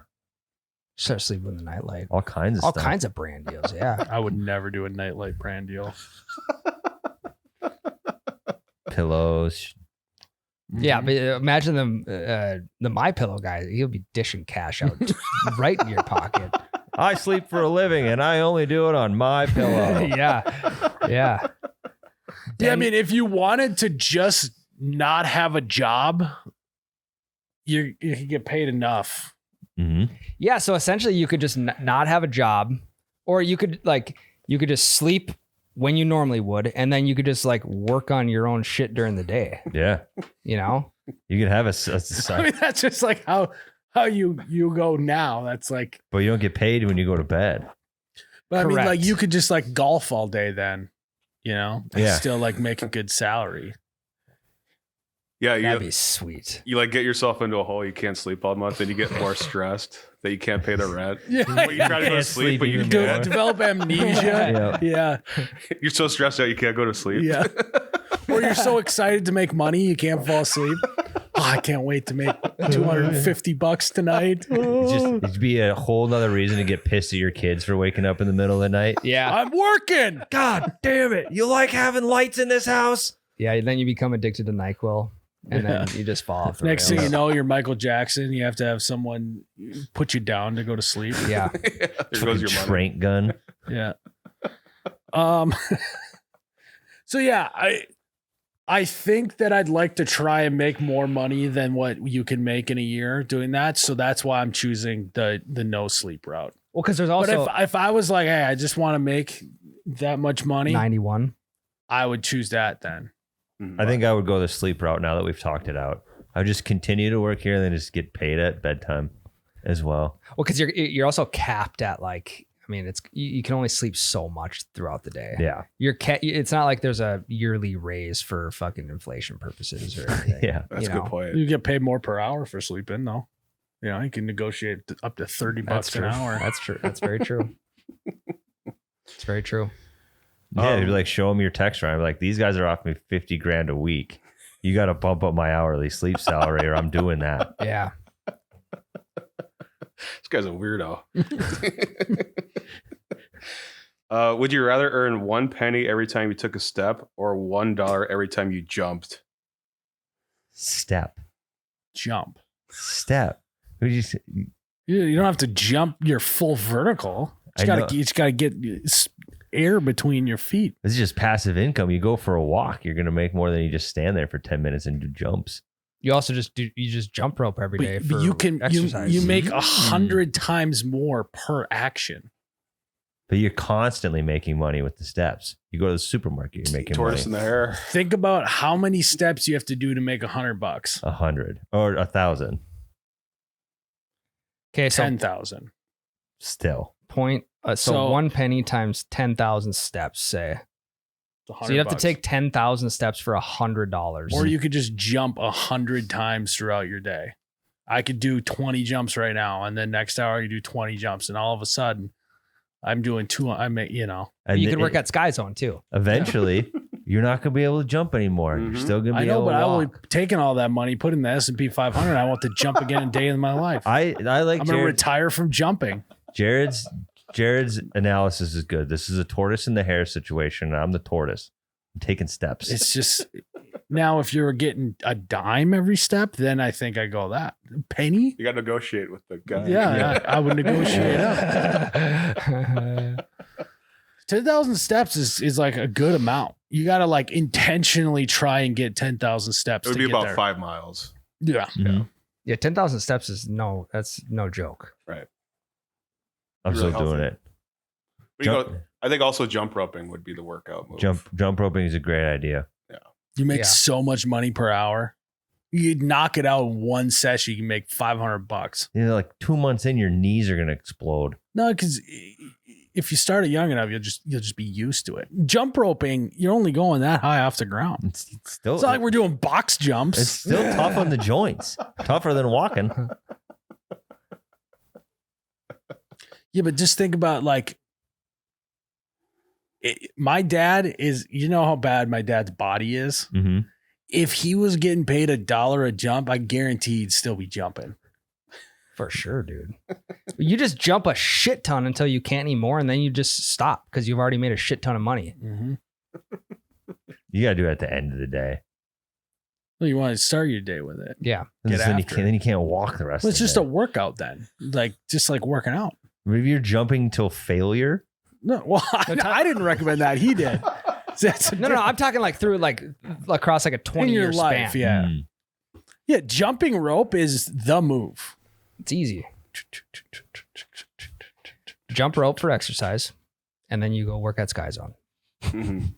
S3: Start sleeping with the nightlight.
S2: all kinds of
S3: All
S2: stuff.
S3: kinds of brand deals. Yeah.
S1: I would never do a nightlight brand deal.
S2: Pillows.
S3: Yeah, but imagine the My Pillow guy. He'll be dishing cash out right in your pocket.
S2: I sleep for a living and I only do it on my pillow.
S3: Yeah.
S1: Yeah, I mean, if you wanted to just not have a job, you could get paid enough.
S2: hmm
S3: Yeah. So essentially, you could just not have a job, or you could just sleep when you normally would, and then you could just like work on your own shit during the day.
S2: Yeah,
S3: You know?
S2: you could have a
S1: I mean, that's just like how you go now. That's like,
S2: but you don't get paid when you go to bed.
S1: but I mean, like
S3: Correct.
S1: you could just like golf all day then, and
S2: Yeah.
S1: still like make a good salary.
S4: Yeah,
S3: That'd
S4: you
S3: be sweet.
S4: like get yourself into a hole, you can't sleep all month, and you get more stressed that you can't pay the rent.
S1: Yeah,
S4: Well, you try to go to
S2: Can't
S4: sleep,
S2: sleep
S4: but you
S2: even
S1: De-
S2: more.
S1: develop amnesia.
S2: Yeah.
S1: Yeah,
S4: you're so stressed out you can't go to sleep.
S1: yeah. Or you're so excited to make money you can't fall asleep. Oh, I can't wait to make $250 tonight.
S2: It'd be a whole nother reason to get pissed at your kids for waking up in the middle of the night.
S3: Yeah.
S1: I'm working.
S2: God damn it. You like having lights in this house?
S3: Yeah. Then you become addicted to NyQuil, and then you just fall off the
S1: Next thing
S3: rails.
S1: you know, you're Michael Jackson. You have to have someone put you down to go to sleep.
S3: Yeah.
S4: There goes
S2: Fucking
S4: your money.
S2: trank gun.
S1: Yeah. So yeah, I think that I'd like to try and make more money than what you can make in a year doing that. So that's why I'm choosing the no sleep route.
S3: Well, because there's
S1: But
S3: also
S1: if I was like, hey, I just want to make that much money,
S3: 91.
S1: I would choose that then.
S2: I think I would go the sleep route now that we've talked it out. I would just continue to work here and then just get paid at bedtime as well.
S3: Well, because you're also capped at like, I mean, it's you can only sleep so much throughout the day.
S2: Yeah.
S3: It's not like there's a yearly raise for fucking inflation purposes or anything.
S2: Yeah.
S4: That's a
S3: you know.
S4: good point.
S1: You get paid more per hour for sleeping though. You can negotiate up to $30
S3: That's
S1: an
S3: true.
S1: hour.
S3: That's true. That's very true. It's very true.
S2: Yeah, you're like, show them your text run. I'm like, these guys are offering me 50 grand a week. You got to bump up my hourly sleep salary, or I'm doing that.
S3: Yeah.
S4: This guy's a weirdo. Would you rather earn 1 penny every time you took a step, or $1 every time you jumped?
S2: Step.
S1: Jump.
S2: Who you?
S1: You don't have to jump your full vertical. You just gotta get air between your feet.
S2: This is just passive income. You go for a walk, you're gonna make more than you just stand there for 10 minutes and do jumps.
S3: You also just jump rope every day.
S1: But you make 100 times more per action.
S2: But you're constantly making money with the steps. You go to the supermarket, you're making
S4: Tortoise
S2: money.
S4: in the hair.
S1: Think about how many steps you have to do to make $100.
S2: 100 or 1,000.
S3: Okay, so
S1: 10,000.
S2: Still.
S3: point. So
S1: So-
S3: 1 penny times 10,000 steps, say. So you'd have to take 10,000 steps for $100.
S1: or you could just jump 100 times throughout your day. I could do 20 jumps right now, and then next hour you do 20 jumps, and all of a sudden, I'm doing two.
S2: And
S3: you could work at Sky Zone too.
S2: Eventually, you're not going to be able to jump anymore. You're
S4: Mhm.
S2: still going to
S1: I
S2: be
S1: know,
S2: able
S1: but
S2: to
S1: I will
S2: walk.
S1: taking all that money, put in the S&P 500. I want to jump again a day in my life.
S2: I like
S1: I'm going to
S2: Jerrod.
S1: retire from jumping.
S2: Jared's analysis is good. This is a tortoise in the hare situation. I'm the tortoise. I'm taking steps.
S1: It's just now, if you're getting a dime every step, then I think I go that penny.
S4: You got to negotiate with the guy.
S1: Yeah, I would negotiate up. 10,000 steps is like a good amount. You got to like intentionally try and get 10,000 steps.
S4: It would
S1: to
S4: be
S1: get
S4: about
S1: there.
S4: 5 miles.
S1: Yeah.
S2: Mhm.
S3: Yeah, 10,000 steps is that's no joke.
S2: I'm
S4: Really
S2: still doing
S4: healthy.
S2: it.
S4: But you
S2: Jump,
S4: go, I think also jump roping would be the workout move.
S2: jump roping is a great idea.
S1: You make
S3: Yeah.
S1: so much money per hour. You knock it out in one session, you can make $500.
S2: You know, like 2 months in, your knees are going to explode.
S1: No, because if you start it young enough, you'll just be used to it. Jump roping, you're only going that high off the ground.
S2: It's still
S1: It's not like we're doing box jumps.
S2: it's still tough on the joints. Tougher than walking.
S1: Yeah, but just think about like my dad is. You know how bad my dad's body is.
S2: Mm-hmm.
S1: If he was getting paid $1 a jump, I guarantee he'd still be jumping.
S3: For sure, dude. You just jump a shit ton until you can't anymore, and then you just stop because you've already made a shit ton of money.
S1: Mm-hmm.
S2: You got to do it at the end of the day.
S1: Well, you want to start your day with it.
S3: Yeah.
S1: Get
S2: Then
S1: after it.
S2: then you can't walk the rest
S1: Well,
S2: of
S1: it's
S2: the
S1: just
S2: day.
S1: a workout then, just like working out.
S2: Maybe you're jumping till failure.
S1: No, well, I didn't recommend that. He did. That's
S3: No, I'm talking like through like across like a 20-year
S1: life,
S3: span.
S1: yeah.
S2: Mm.
S1: Yeah, jumping rope is the move.
S3: It's easy. Jump rope for exercise, and then you go work at Sky Zone.
S4: Mhm.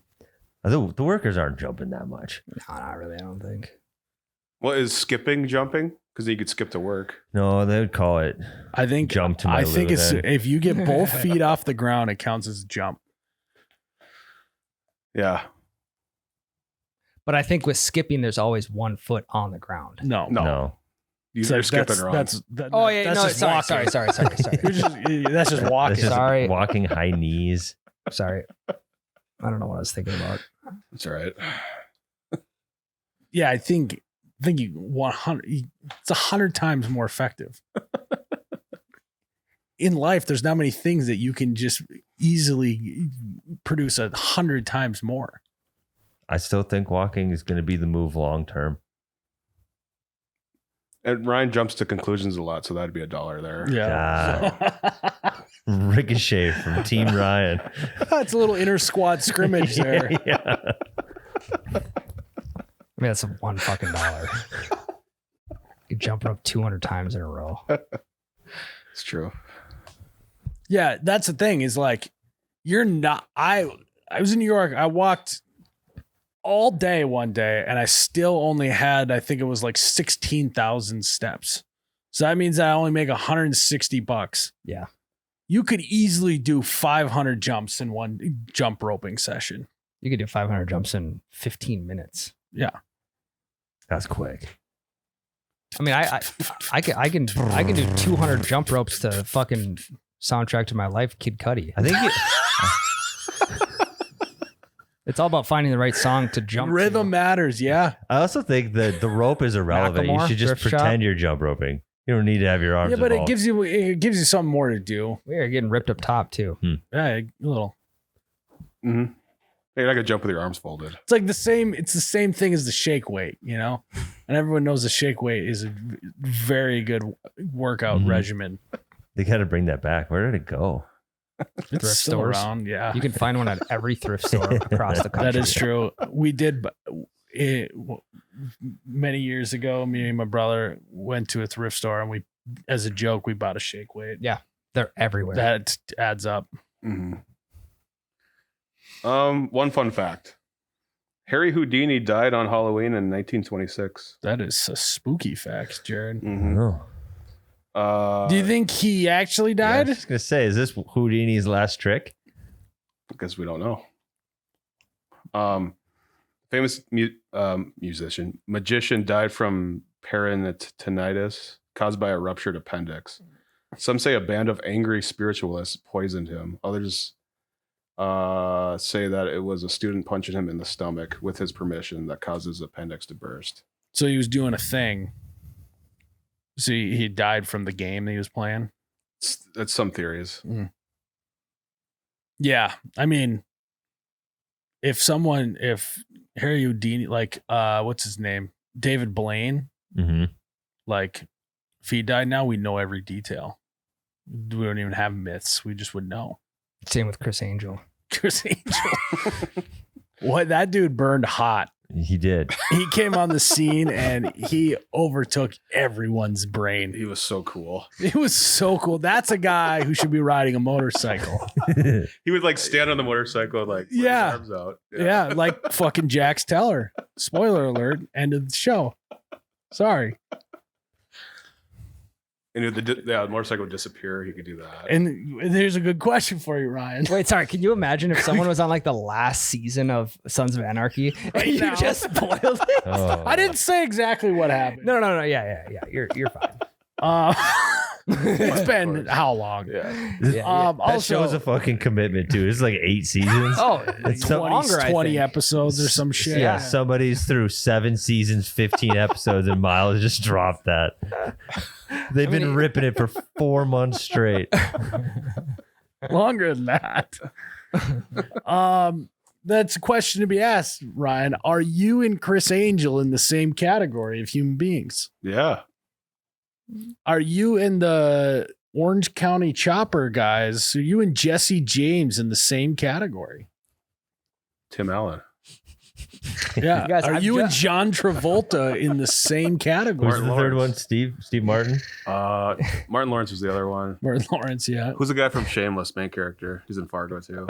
S2: The workers aren't jumping that much.
S3: No, not really. I don't think.
S4: What is skipping jumping? Because you could skip to work.
S2: No, they would call it
S1: I think
S2: jump to my
S1: I think it's
S2: Lululemon.
S1: if you get both feet off the ground, it counts as a jump.
S4: Yeah.
S3: But I think with skipping, there's always 1 foot on the ground.
S1: No,
S2: No.
S4: You're skipping wrong.
S1: That's
S3: Oh yeah,
S1: that's
S3: no,
S1: just
S3: sorry,
S1: walking.
S3: sorry.
S1: You're just, that's just walking.
S2: That's just
S3: Sorry.
S2: walking high knees.
S3: Sorry. I don't know what I was thinking about.
S4: That's all right.
S1: Yeah, I think you 100. It's 100 times more effective. In life, there's not many things that you can just easily produce 100 times more.
S2: I still think walking is going to be the move long term.
S4: And Ryan jumps to conclusions a lot, so that'd be $1 there.
S1: Yeah.
S2: Ricochet from Team Ryan.
S1: That's a little inter squad scrimmage there.
S2: Yeah.
S3: I mean, that's $1 fucking dollar. You jump up 200 times in a row.
S4: It's true.
S1: Yeah, that's the thing is like you're not I was in New York. I walked all day one day and I still only had I think it was like 16,000 steps. So that means I only make $160.
S3: Yeah.
S1: You could easily do 500 jumps in one jump roping session.
S3: You could do 500 jumps in 15 minutes.
S1: Yeah.
S2: That's quick.
S3: I mean, I can do 200 jump ropes to fucking soundtrack to my life, Kid Cudi.
S2: I think
S3: It's all about finding the right song to jump.
S1: Rhythm
S3: to.
S1: matters. Yeah.
S2: I also think that the rope is irrelevant. You
S3: Macklemore,
S2: should just
S3: thrift
S2: pretend
S3: shop.
S2: you're jump roping. You don't need to have your arms.
S1: Yeah, but
S2: involved.
S1: it gives you something more to do.
S3: We are getting ripped up top too.
S1: Yeah, a little.
S4: Mm-hmm. You're not gonna jump with your arms folded.
S1: It's like the same. It's the same thing as the shake weight, you know. And everyone knows the shake weight is a very good workout regimen.
S2: They got to bring that back. Where did it go?
S1: It's
S3: Thrift
S1: still
S3: stores.
S1: around. Yeah,
S3: You can find one at every thrift store across the country.
S1: that is true. We did many years ago. Me and my brother went to a thrift store, and we, as a joke, we bought a shake weight.
S3: Yeah, they're everywhere.
S1: That adds up.
S4: Mm-hmm. One fun fact: Harry Houdini died on Halloween in 1926.
S1: That is a spooky fact, Jerrod.
S4: Mm-hmm.
S2: Oh.
S1: Do you think he actually
S2: Yeah, I
S1: died?
S2: was just gonna say, is this Houdini's last trick?
S4: Because we don't know. Famous magician died from peritonitis caused by a ruptured appendix. Some say a band of angry spiritualists poisoned him. Others say that it was a student punching him in the stomach with his permission that caused his appendix to burst.
S1: So he was doing a thing. So he died from the game that he was playing.
S4: That's some theories.
S1: Yeah, I mean, if Harry Houdini, like, what's his name, David Blaine,
S2: Mm-hmm.
S1: like, if he died now, we know every detail. We don't even have myths. We just would know.
S3: Same with Chris Angel.
S1: Chris Angel, what, that dude burned hot.
S2: He did.
S1: He came on the scene and he overtook everyone's brain.
S4: He was so cool.
S1: It was so cool. That's a guy who should be riding a motorcycle.
S4: He would like stand on the motorcycle and like put
S1: Yeah.
S4: his arms out.
S1: Yeah, like fucking Jax Teller. Spoiler alert. End of the show. Sorry.
S4: And the motorcycle would disappear. He could do that.
S1: And there's a good question for you, Ryan.
S3: Wait, sorry. Can you imagine if someone was on like the last season of Sons of Anarchy and you
S1: now.
S3: just spoiled it?
S2: Oh.
S1: I didn't say exactly what happened.
S3: No. Yeah. You're fine.
S1: It's been how long?
S4: Yeah.
S2: That
S1: Also,
S2: show's a fucking commitment too. It's like 8 seasons.
S3: Oh,
S2: It's
S1: 20,
S3: longer, I
S1: 20
S3: think.
S1: episodes or some shit.
S2: Yeah, somebody's through 7 seasons, 15 episodes, and Miles just dropped that. They've been ripping it for 4 months straight.
S1: Longer than that. That's a question to be asked, Ryan. Are you and Chris Angel in the same category of human beings?
S4: Yeah.
S1: Are you and the Orange County Chopper guys? Are you and Jesse James in the same category?
S4: Tim Allen.
S1: Yeah.
S3: You guys,
S1: Are
S3: I've
S1: you and
S3: just-
S1: John Travolta in the same category?
S2: Who's the
S4: Martin
S2: third one?
S4: Lawrence.
S2: Steve Martin?
S4: Martin Lawrence was the other one.
S1: Martin Lawrence, yeah.
S4: Who's the guy from Shameless, main character? He's in Fargo too.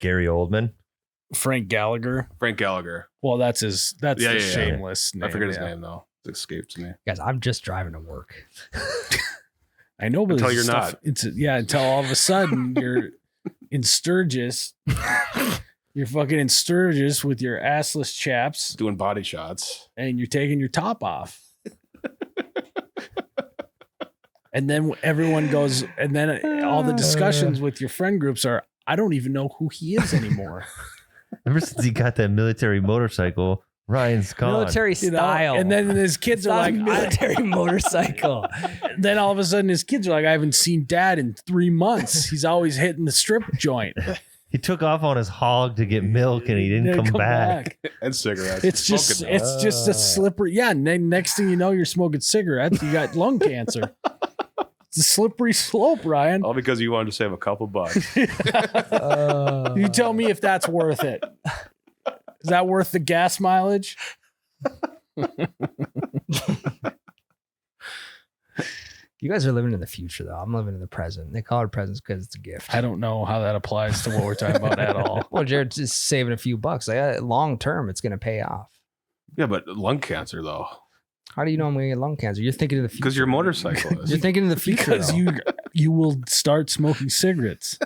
S2: Gary Oldman?
S1: Frank Gallagher.
S4: Frank Gallagher.
S1: Well, that's the
S4: Yeah.
S1: Shameless name.
S4: I forget his
S1: yeah.
S4: name though. It escapes me.
S3: Guys, I'm just driving to work.
S1: I know, but
S4: Until
S1: there's
S4: you're
S1: stuff- until all of a sudden you're in Sturgis. You're fucking in Sturgis with your assless chaps
S4: Doing body shots.
S1: and you're taking your top off. And then everyone goes, and then all the discussions with your friend groups are, I don't even know who he is anymore.
S2: Ever since he got that military motorcycle, Ryan's gone.
S3: Military
S1: You know?
S3: style.
S1: And then his kids
S3: It's
S1: are
S3: not
S1: like,
S3: a military motorcycle.
S1: then all of a sudden his kids are like, I haven't seen dad in 3 months. He's always hitting the strip joint.
S2: He took off on his hog to get milk and he didn't
S1: Then
S2: come back.
S4: And cigarettes.
S1: It's just
S4: Smoking
S1: it's just a slippery. Yeah, and then next thing you know, you're smoking cigarettes. You got lung cancer. It's a slippery slope, Ryan.
S4: all because you wanted to save a couple bucks.
S1: You tell me if that's worth it. Is that worth the gas mileage?
S3: You guys are living in the future, though. I'm living in the present. They call it presents because it's a gift.
S1: I don't know how that applies to what we're talking about at all.
S3: Well, Jared's just saving a few bucks. Like, long term, it's going to pay off.
S4: Yeah, but lung cancer though.
S3: How do you know I'm going to get lung cancer? You're thinking of the future.
S4: Because your motorcycle is.
S3: You're thinking of the future.
S1: Because
S3: though.
S1: you will start smoking cigarettes.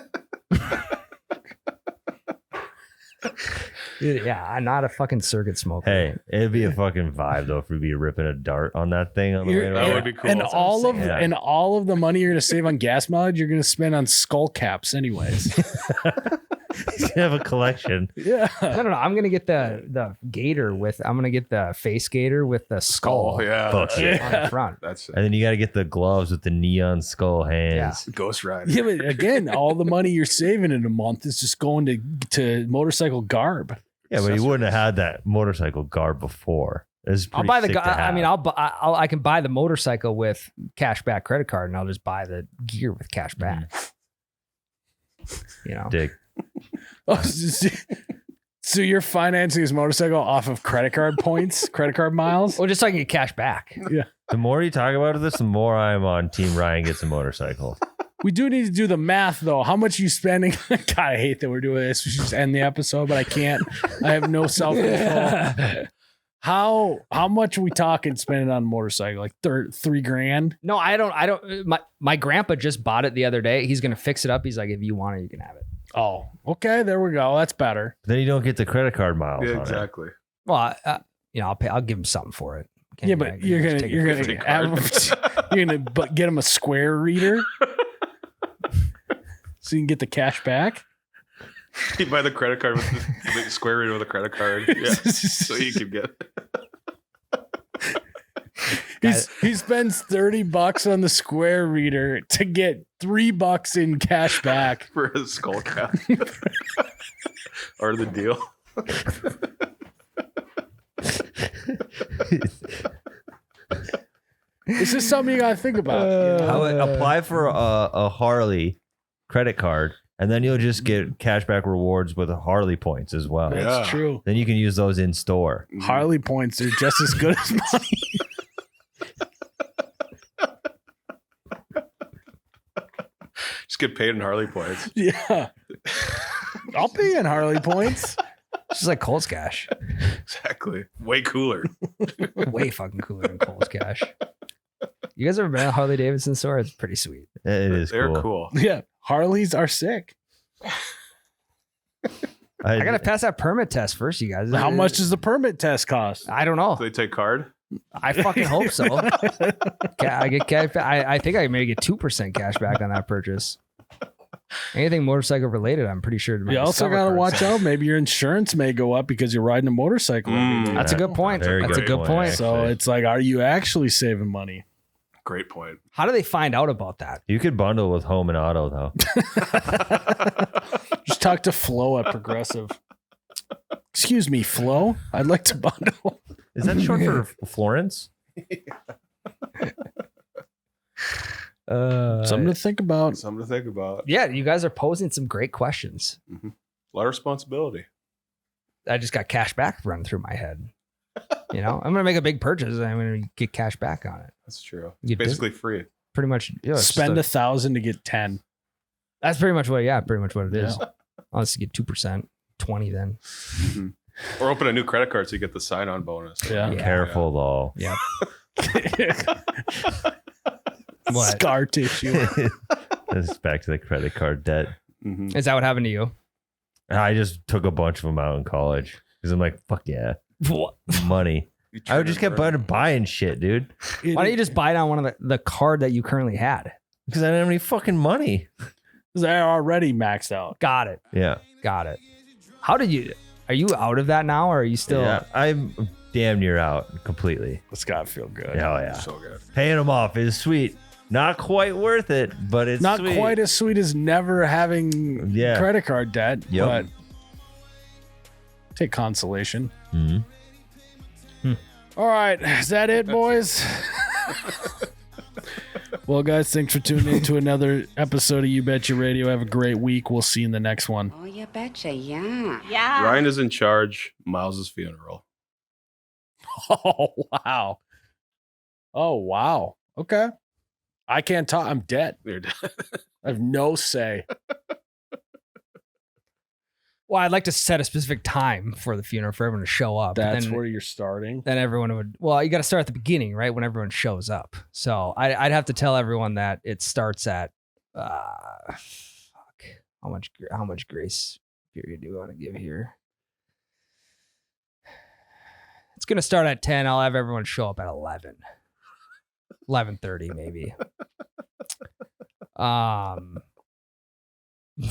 S3: Yeah, I'm not a fucking circuit smoker.
S2: Hey, it'd be a fucking vibe though if we'd be ripping a dart on that thing on the way
S1: You're-
S2: around.
S4: That would be cool.
S1: And
S4: That's what I'm
S1: all of
S2: saying.
S1: and all of the money you're gonna save on gas mileage, you're gonna spend on skull caps anyways.
S2: He's gonna have a collection.
S1: Yeah.
S3: No. I'm gonna get the gator with. I'm gonna get the face gator with the skull
S4: Oh, yeah.
S2: Fuck
S4: That's,
S3: on the front.
S4: that's it.
S2: And then you got to get the gloves with the neon skull hands.
S4: Ghost Rider.
S1: Yeah, but again, all the money you're saving in a month is just going to motorcycle garb.
S2: Yeah, but he wouldn't have had that motorcycle garb before.
S3: I'll buy the. I mean, I can buy the motorcycle with cashback credit card, and I'll just buy the gear with cashback. You know,
S2: Dick.
S1: Oh, so you're financing his motorcycle off of credit card points, credit card miles?
S3: or just so I can get cash back.
S2: The more you talk about this, the more I'm on Team Ryan gets a motorcycle.
S1: We do need to do the math, though. How much you spending? God, I hate that we're doing this. We should just end the episode, but I can't. I have no self-control. How much are we talking spending on a motorcycle? Like $3,000?
S3: No, I don't. My grandpa just bought it the other day. He's gonna fix it up. He's like, if you want it, you can have it.
S1: Oh, okay. There we go. That's better.
S2: Then you don't get the credit card miles
S4: Yeah,
S2: on it.
S4: exactly.
S3: Well, I'll pay. I'll give him something for it.
S1: Yeah, but you're gonna get him a square reader, so you can get the cash back.
S4: You buy the credit card with the square reader with a credit card. Yeah. So you can get
S1: He spends $30 on the square reader to get $3 in cash back.
S4: for his skull cap. Or the deal.
S1: This is something you gotta think about. You know?
S2: Apply for a Harley credit card, and then you'll just get cashback rewards with Harley points as well.
S4: Yeah.
S1: That's true.
S2: Then you can use those in store.
S1: Harley points are just as good as money.
S4: Just get paid in Harley points.
S1: Yeah. I'll pay in Harley points.
S3: It's just like Cole's Cash.
S4: Exactly. Way cooler.
S3: Way fucking cooler than Cole's Cash. You guys ever been at Harley Davidson store? It's pretty sweet.
S2: It is
S4: They're
S2: cool.
S4: cool.
S1: Yeah. Harleys are sick.
S3: I gotta pass that permit test first, you guys.
S1: How much does the permit test cost?
S3: I don't know.
S4: Do they take card?
S3: I fucking hope so. I get cash. I think I may get 2% cash back on that purchase. Anything motorcycle related, I'm pretty sure.
S1: You also got to watch out. Maybe your insurance may go up because you're riding a motorcycle. every day.
S3: That's a good point.
S2: Very
S3: That's a good point.
S1: So it's like, are you actually saving money?
S4: Great point.
S3: How do they find out about that?
S2: You could bundle with home and auto though.
S1: Just talk to Flo at Progressive. Excuse me, Flo. I'd like to bundle.
S2: Is that short for Florence?
S1: Something to think about.
S4: Something to think about.
S3: Yeah, you guys are posing some great questions.
S4: A lot of responsibility.
S3: I just got cash back running through my head. You know, I'm gonna make a big purchase. I'm gonna get cash back on it.
S4: That's true.
S3: You
S4: It's basically free.
S3: Pretty much. Yeah, it's
S1: Spend
S3: just
S1: 1,000 to get 10.
S3: That's pretty much what. Yeah, pretty much what it is.
S1: Yeah.
S3: Unless you get 2%, 20 then.
S4: Or open a new credit card so you get the sign-on bonus.
S1: Yeah.
S3: Yeah.
S2: Careful though.
S3: Yeah. What?
S1: Scar tissue.
S2: This is back to the credit card debt.
S4: Mhm.
S3: Is that what happened to you?
S2: I just took a bunch of them out in college because I'm like, fuck yeah,
S3: What?
S2: money.
S4: You
S2: I just kept buying shit, dude,
S3: Why don't you just buy it on one of the card that you currently had?
S2: because I didn't have any fucking money.
S1: They're already maxed out.
S3: Got it.
S2: Yeah.
S3: Got it. How did you? Are you out of that now, or are you still?
S2: Yeah, I'm damn near out completely.
S1: It's got to feel good.
S2: Hell yeah.
S4: So good.
S2: Paying them off is sweet. Not quite worth it, but it's
S1: Not
S2: sweet.
S1: quite as sweet as never having
S2: Yeah.
S1: credit card debt,
S2: Yep.
S1: but take consolation.
S2: Mhm.
S1: All right. Is that it, boys? Well, guys, thanks for tuning in to another episode of You Betcha Radio. Have a great week. We'll see you in the next one.
S5: Oh, you betcha, yeah.
S6: Yeah.
S4: Ryan is in charge. Miles's funeral.
S1: Oh, wow. Oh, wow. Okay. I can't talk. I'm dead.
S4: You're dead.
S1: I have no say.
S3: Well, I'd like to set a specific time for the funeral for everyone to show up. but
S1: That's
S3: then,
S1: where you're starting.
S3: then everyone would. Well, you got to start at the beginning, right? When everyone shows up. So I'd have to tell everyone that it starts at. Fuck. How much grace period do we want to give here? It's gonna start at 10. I'll have everyone show up at 11. 11:30 maybe.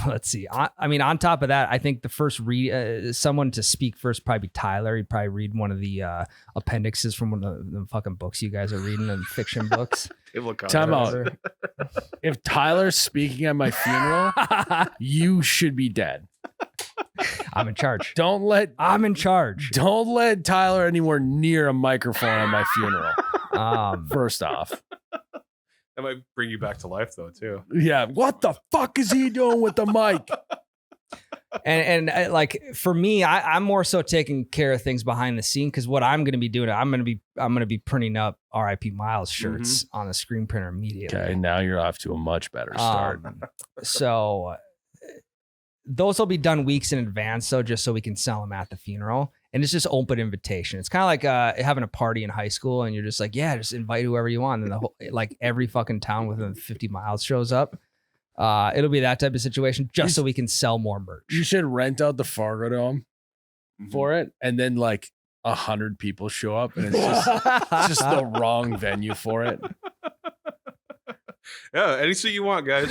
S3: let's see. I mean, on top of that, I think the first someone to speak first probably be Tyler. He'd probably read one of the appendixes from one of the fucking books you guys are reading, and fiction books.
S1: Time out. If Tyler's speaking at my funeral, you should be dead.
S3: I'm in charge.
S1: I'm
S3: in charge.
S1: Don't let Tyler anywhere near a microphone at my funeral. First off.
S4: That might bring you back to life, though, too.
S1: Yeah. What the fuck is he doing with the mic?
S3: And like for me, I'm more so taking care of things behind the scene, because what I'm going to be doing, I'm going to be printing up R.I.P. Miles shirts on the screen printer immediately.
S1: Okay, now you're off to a much better start.
S3: So those will be done weeks in advance, so just so we can sell them at the funeral. And it's just open invitation. It's kind of like having a party in high school, and you're just like, yeah, just invite whoever you want. And the whole, like every fucking town within 50 miles shows up. It'll be that type of situation, just so we can sell more merch.
S1: You should rent out the Fargo Dome for it, and then like 100 people show up, and it's just the wrong venue for it.
S4: Yeah, any seat you want, guys.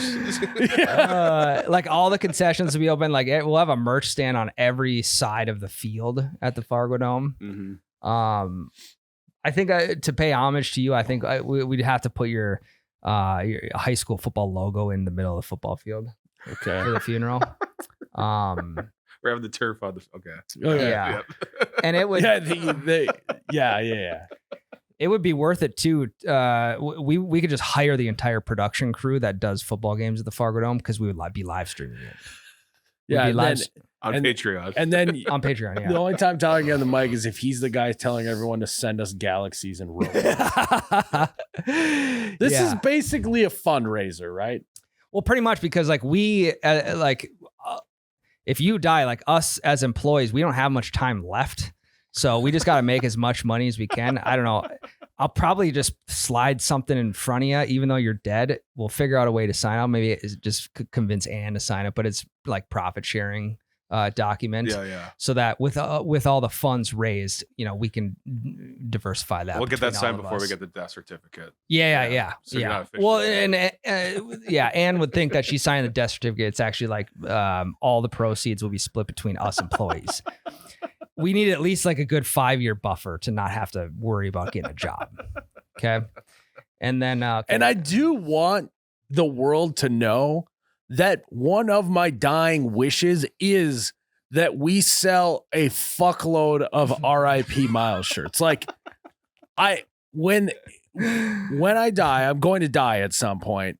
S3: Like all the concessions will be open. Like we'll have a merch stand on every side of the field at the Fargo Dome. I think to pay homage to you, I think we'd have to put your high school football logo in the middle of the football field.
S1: Okay.
S3: For the funeral.
S4: We're having the turf on the. Okay.
S1: Oh
S3: yeah. And it would.
S1: Yeah.
S3: It would be worth it too. We could just hire the entire production crew that does football games at the Fargo Dome, because we would be live streaming it.
S1: Yeah,
S4: on Patreon.
S1: And then
S3: on Patreon, yeah.
S1: The only time Tyler can get on the mic is if he's the guy telling everyone to send us galaxies and robots. This is basically a fundraiser, right?
S3: Well, pretty much, because like if you die, like us as employees, we don't have much time left. So we just got to make as much money as we can. I don't know. I'll probably just slide something in front of you, even though you're dead. We'll figure out a way to sign up. Maybe it's just convince Ann to sign up, but it's like profit sharing document.
S4: Yeah.
S3: So that with all the funds raised, we can diversify that.
S4: We'll get that signed before we get the death certificate.
S3: Yeah.
S4: So you're not
S3: well, and Ann would think that she's signing the death certificate. It's actually like all the proceeds will be split between us employees. We need at least like a good 5-year buffer to not have to worry about getting a job. Okay. And then,
S1: and I do want the world to know that one of my dying wishes is that we sell a fuckload of RIP Miles shirts. Like when I die, I'm going to die at some point.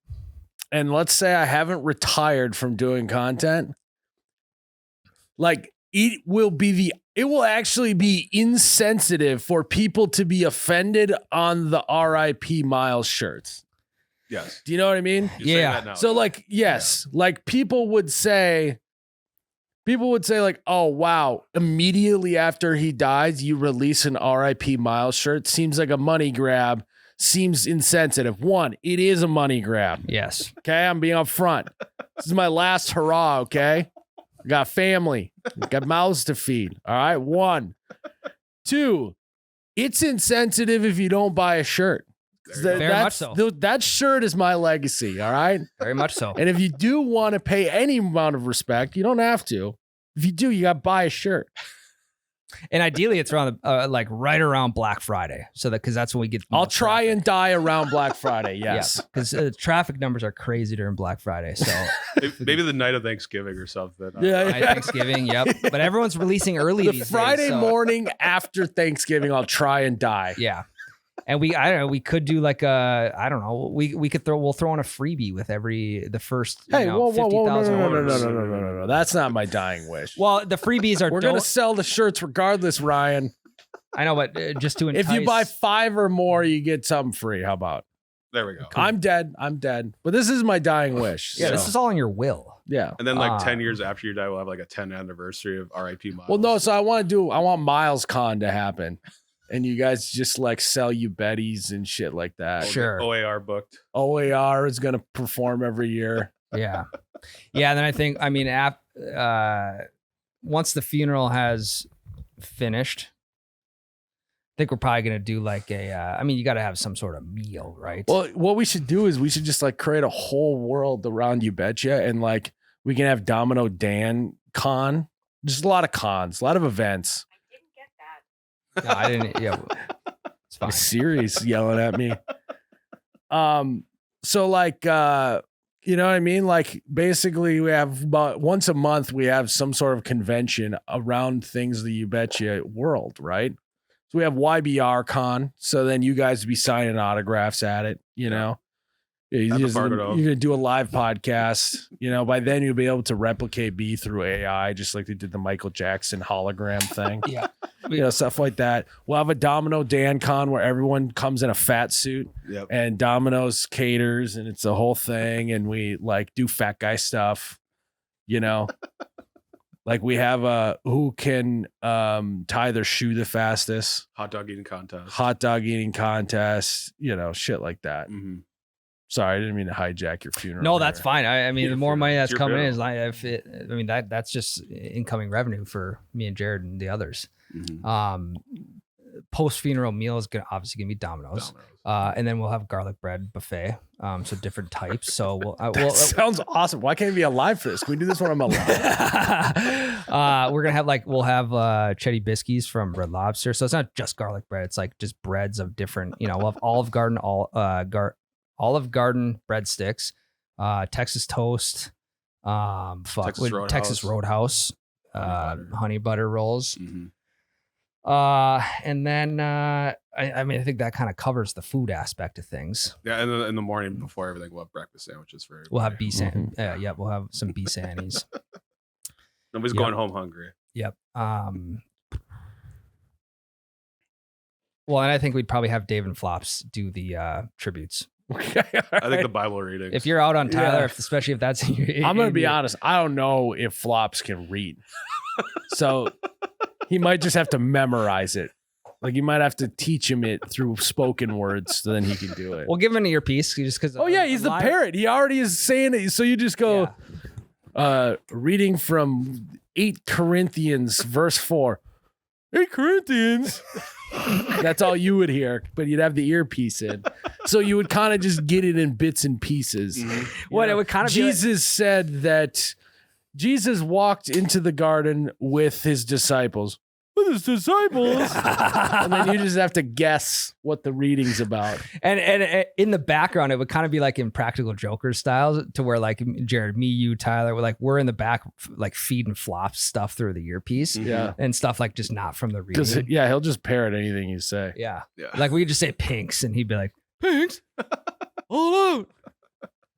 S1: And let's say I haven't retired from doing content. Like it will actually be insensitive for people to be offended on the RIP Miles shirts.
S4: Yes.
S1: Do you know what I mean?
S3: Yeah.
S1: So like, yes, like people would say like, oh, wow, immediately after he dies, you release an RIP Miles shirt. Seems like a money grab. Seems insensitive. One, it is a money grab.
S3: Yes.
S1: Okay. I'm being upfront. This is my last hurrah. Okay. I got family, got mouths to feed. All right. 1, 2, it's insensitive if you don't buy a shirt.
S3: Very much so.
S1: That shirt is my legacy. All right.
S3: Very much so.
S1: And if you do want to pay any amount of respect, you don't have to. If you do, you got to buy a shirt.
S3: And ideally, it's around like right around Black Friday, so because that's when we get.
S1: I'll try and die around Black Friday. Yes,
S3: because traffic numbers are crazy during Black Friday. So
S4: maybe the night of Thanksgiving or something.
S3: Night of Thanksgiving. Yep. But everyone's releasing early.
S1: The
S3: these
S1: Friday
S3: days, so.
S1: morning after Thanksgiving, I'll try and die.
S3: Yeah. And I don't know, we could do like we'll throw in a freebie with the first,
S1: whoa,
S3: 50,000 orders.
S1: No. That's not my dying wish.
S3: Well, the freebies are,
S1: we're going to sell the shirts regardless, Ryan.
S3: I know, but just to entice.
S1: If you buy 5 or more, you get something free. How about?
S4: There we go.
S1: Cool. I'm dead. But this is my dying wish.
S3: Yeah, This is all in your will.
S1: Yeah.
S4: And then 10 years after you die, we'll have like a 10th anniversary of RIP Miles.
S1: Well, no, so I want Miles Con to happen. And you guys just like sell you Betties and shit like that.
S3: Sure.
S4: OAR booked.
S1: OAR is going to perform every year.
S3: Yeah. Yeah. And then I think, once the funeral has finished, I think we're probably going to do like you got to have some sort of meal, right?
S1: Well, what we should do is we should just like create a whole world around You Betcha. And like We can have Domino Dan Con. Just a lot of cons, a lot of events.
S3: No, I didn't. Yeah, it's fine.
S1: Siri's yelling at me. So like, you know what I mean? Like basically we have about once a month, we have some sort of convention around things the You Betcha world, right? So we have YBR Con. So then you guys be signing autographs at it, you know? You're going to do a live podcast. You know, by then you'll be able to replicate B through AI, just like they did the Michael Jackson hologram thing.
S3: Yeah.
S1: You know, stuff like that. We'll have a Domino Dan Con where everyone comes in a fat suit and Domino's caters and it's a whole thing. And we like do fat guy stuff, you know, like we have a who can tie their shoe the fastest.
S4: Hot dog eating contest, you know, shit like that. Mm-hmm.
S1: Sorry, I didn't mean to hijack your funeral.
S3: No, that's fine. I mean, the more money that's coming in is
S4: funeral.
S3: like, I mean, that's just incoming revenue for me and Jerrod and the others.
S4: Mm-hmm.
S3: Post funeral meal is obviously gonna be Domino's. And then we'll have garlic bread buffet. So different types. So we'll
S1: sounds awesome. Why can't it be alive for this? Can we do this when I'm alive?
S3: We're gonna have we'll have Chetty Biscuits from Red Lobster. So it's not just garlic bread. It's like just breads of different. You know, we'll have Olive Garden breadsticks, Texas toast, Texas Roadhouse, honey butter rolls.
S4: Mm-hmm.
S3: And then I mean, I think that kind of covers the food aspect of things.
S4: Yeah, and then in the morning before everything, we'll have breakfast sandwiches for everybody.
S3: We'll have we'll have some B sandies.
S4: Nobody's going home hungry.
S3: Yep. Well, and I think we'd probably have Dave and Flops do the tributes.
S1: Okay,
S4: I think the Bible readings.
S3: If you're out on Tyler, especially if that's in your,
S1: I'm gonna be honest. I don't know if Flops can read, so he might just have to memorize it. Like you might have to teach him it through spoken words, so then he can do it.
S3: We'll give him an earpiece just because.
S1: Oh yeah, he's the parrot. He already is saying it. So you just go, reading from 8 Corinthians verse 4. 8 Corinthians. That's all you would hear, but you'd have the earpiece in. So you would kind of just get it in bits and pieces.
S4: Mm-hmm.
S3: What it would kind of
S1: Jesus said that Jesus walked into the garden with his disciples. With his disciples. And then you just have to guess what the reading's about.
S3: And in the background, it would kind of be like in Practical Joker style, to where like Jerrod, me, you, Tyler, we're in the back like feeding Flops stuff through the earpiece.
S1: Yeah.
S3: And stuff like just not from the reading.
S1: Yeah, he'll just parrot anything you say.
S3: Yeah.
S4: Yeah.
S3: Like we could just say pinks and he'd be like,
S1: Pinks. All out.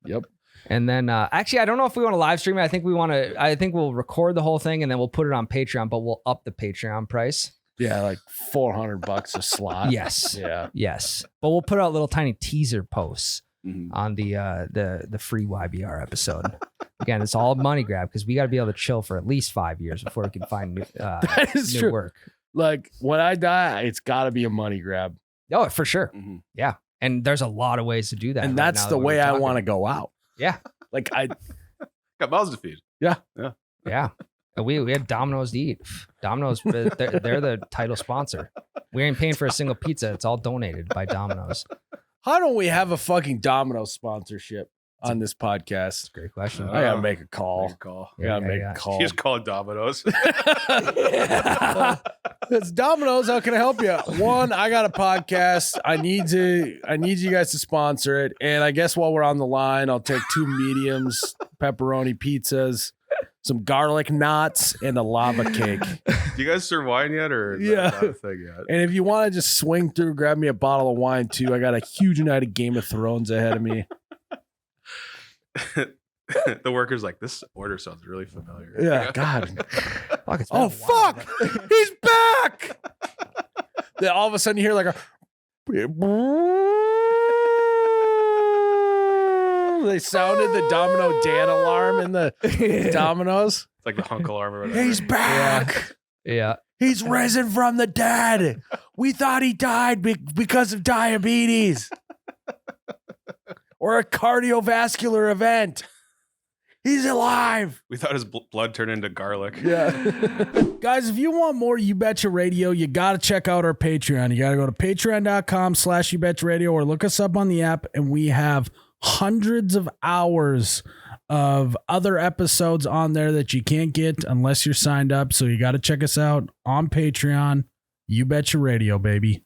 S1: Yep.
S3: and then actually I don't know if we want to live stream it. I think we'll record the whole thing and then we'll put it on Patreon, but we'll up the Patreon price.
S1: Yeah, like $400 a slot.
S3: Yes.
S1: Yeah.
S3: Yes. But we'll put out little tiny teaser posts
S4: Mm-hmm.
S3: on the free YBR episode. Again, it's all money grab because we got to be able to chill for at least 5 years before we can find new,
S1: That is
S3: new
S1: true.
S3: work.
S1: Like when I die, it's got to be a money grab.
S3: Oh, for sure.
S4: Mm-hmm.
S3: Yeah. And there's a lot of ways to do that.
S1: And
S3: right
S1: that's
S3: now
S1: the
S3: that we're
S1: way I
S3: talking.
S1: want to go out.
S3: Yeah.
S1: Like I
S4: Got mouths to feed.
S3: Yeah. And we have Domino's to eat. Domino's, they're the title sponsor. We ain't paying for a single pizza. It's all donated by Domino's.
S1: how don't we have a fucking Domino's sponsorship on this podcast?
S3: Great question.
S1: I gotta make a call.
S4: Make a call.
S1: I gotta make a call.
S4: You just call it Domino's.
S1: It's Domino's. How can I help you? One, I got a podcast. I need you guys to sponsor it. And I guess while we're on the line, I'll take 2 mediums, pepperoni pizzas, some garlic knots, and a lava cake.
S4: Do you guys serve wine yet, or is
S1: Yeah.
S4: that not a thing yet?
S1: And if you want to just swing through, grab me a bottle of wine too. I got a huge night of Game of Thrones ahead of me.
S4: The worker's like, this order sounds really familiar.
S1: Yeah, God.
S3: Fuck, it's been
S1: Oh
S3: a while.
S1: fuck! He's back! Then all of a sudden you hear like a. They sounded the Domino Dan alarm in the Domino's.
S4: It's like the hunk alarm or whatever.
S1: He's back.
S3: Yeah.
S1: He's risen from the dead. We thought he died because of diabetes or a cardiovascular event. He's alive.
S4: We thought his blood turned into garlic.
S1: Yeah. Guys, if you want more You Betcha Radio, you got to check out our Patreon. You got to go to patreon.com/YouBetchaRadio or look us up on the app, and we have hundreds of hours of other episodes on there that you can't get unless you're signed up. So you got to check us out on Patreon. You Betcha Radio, baby.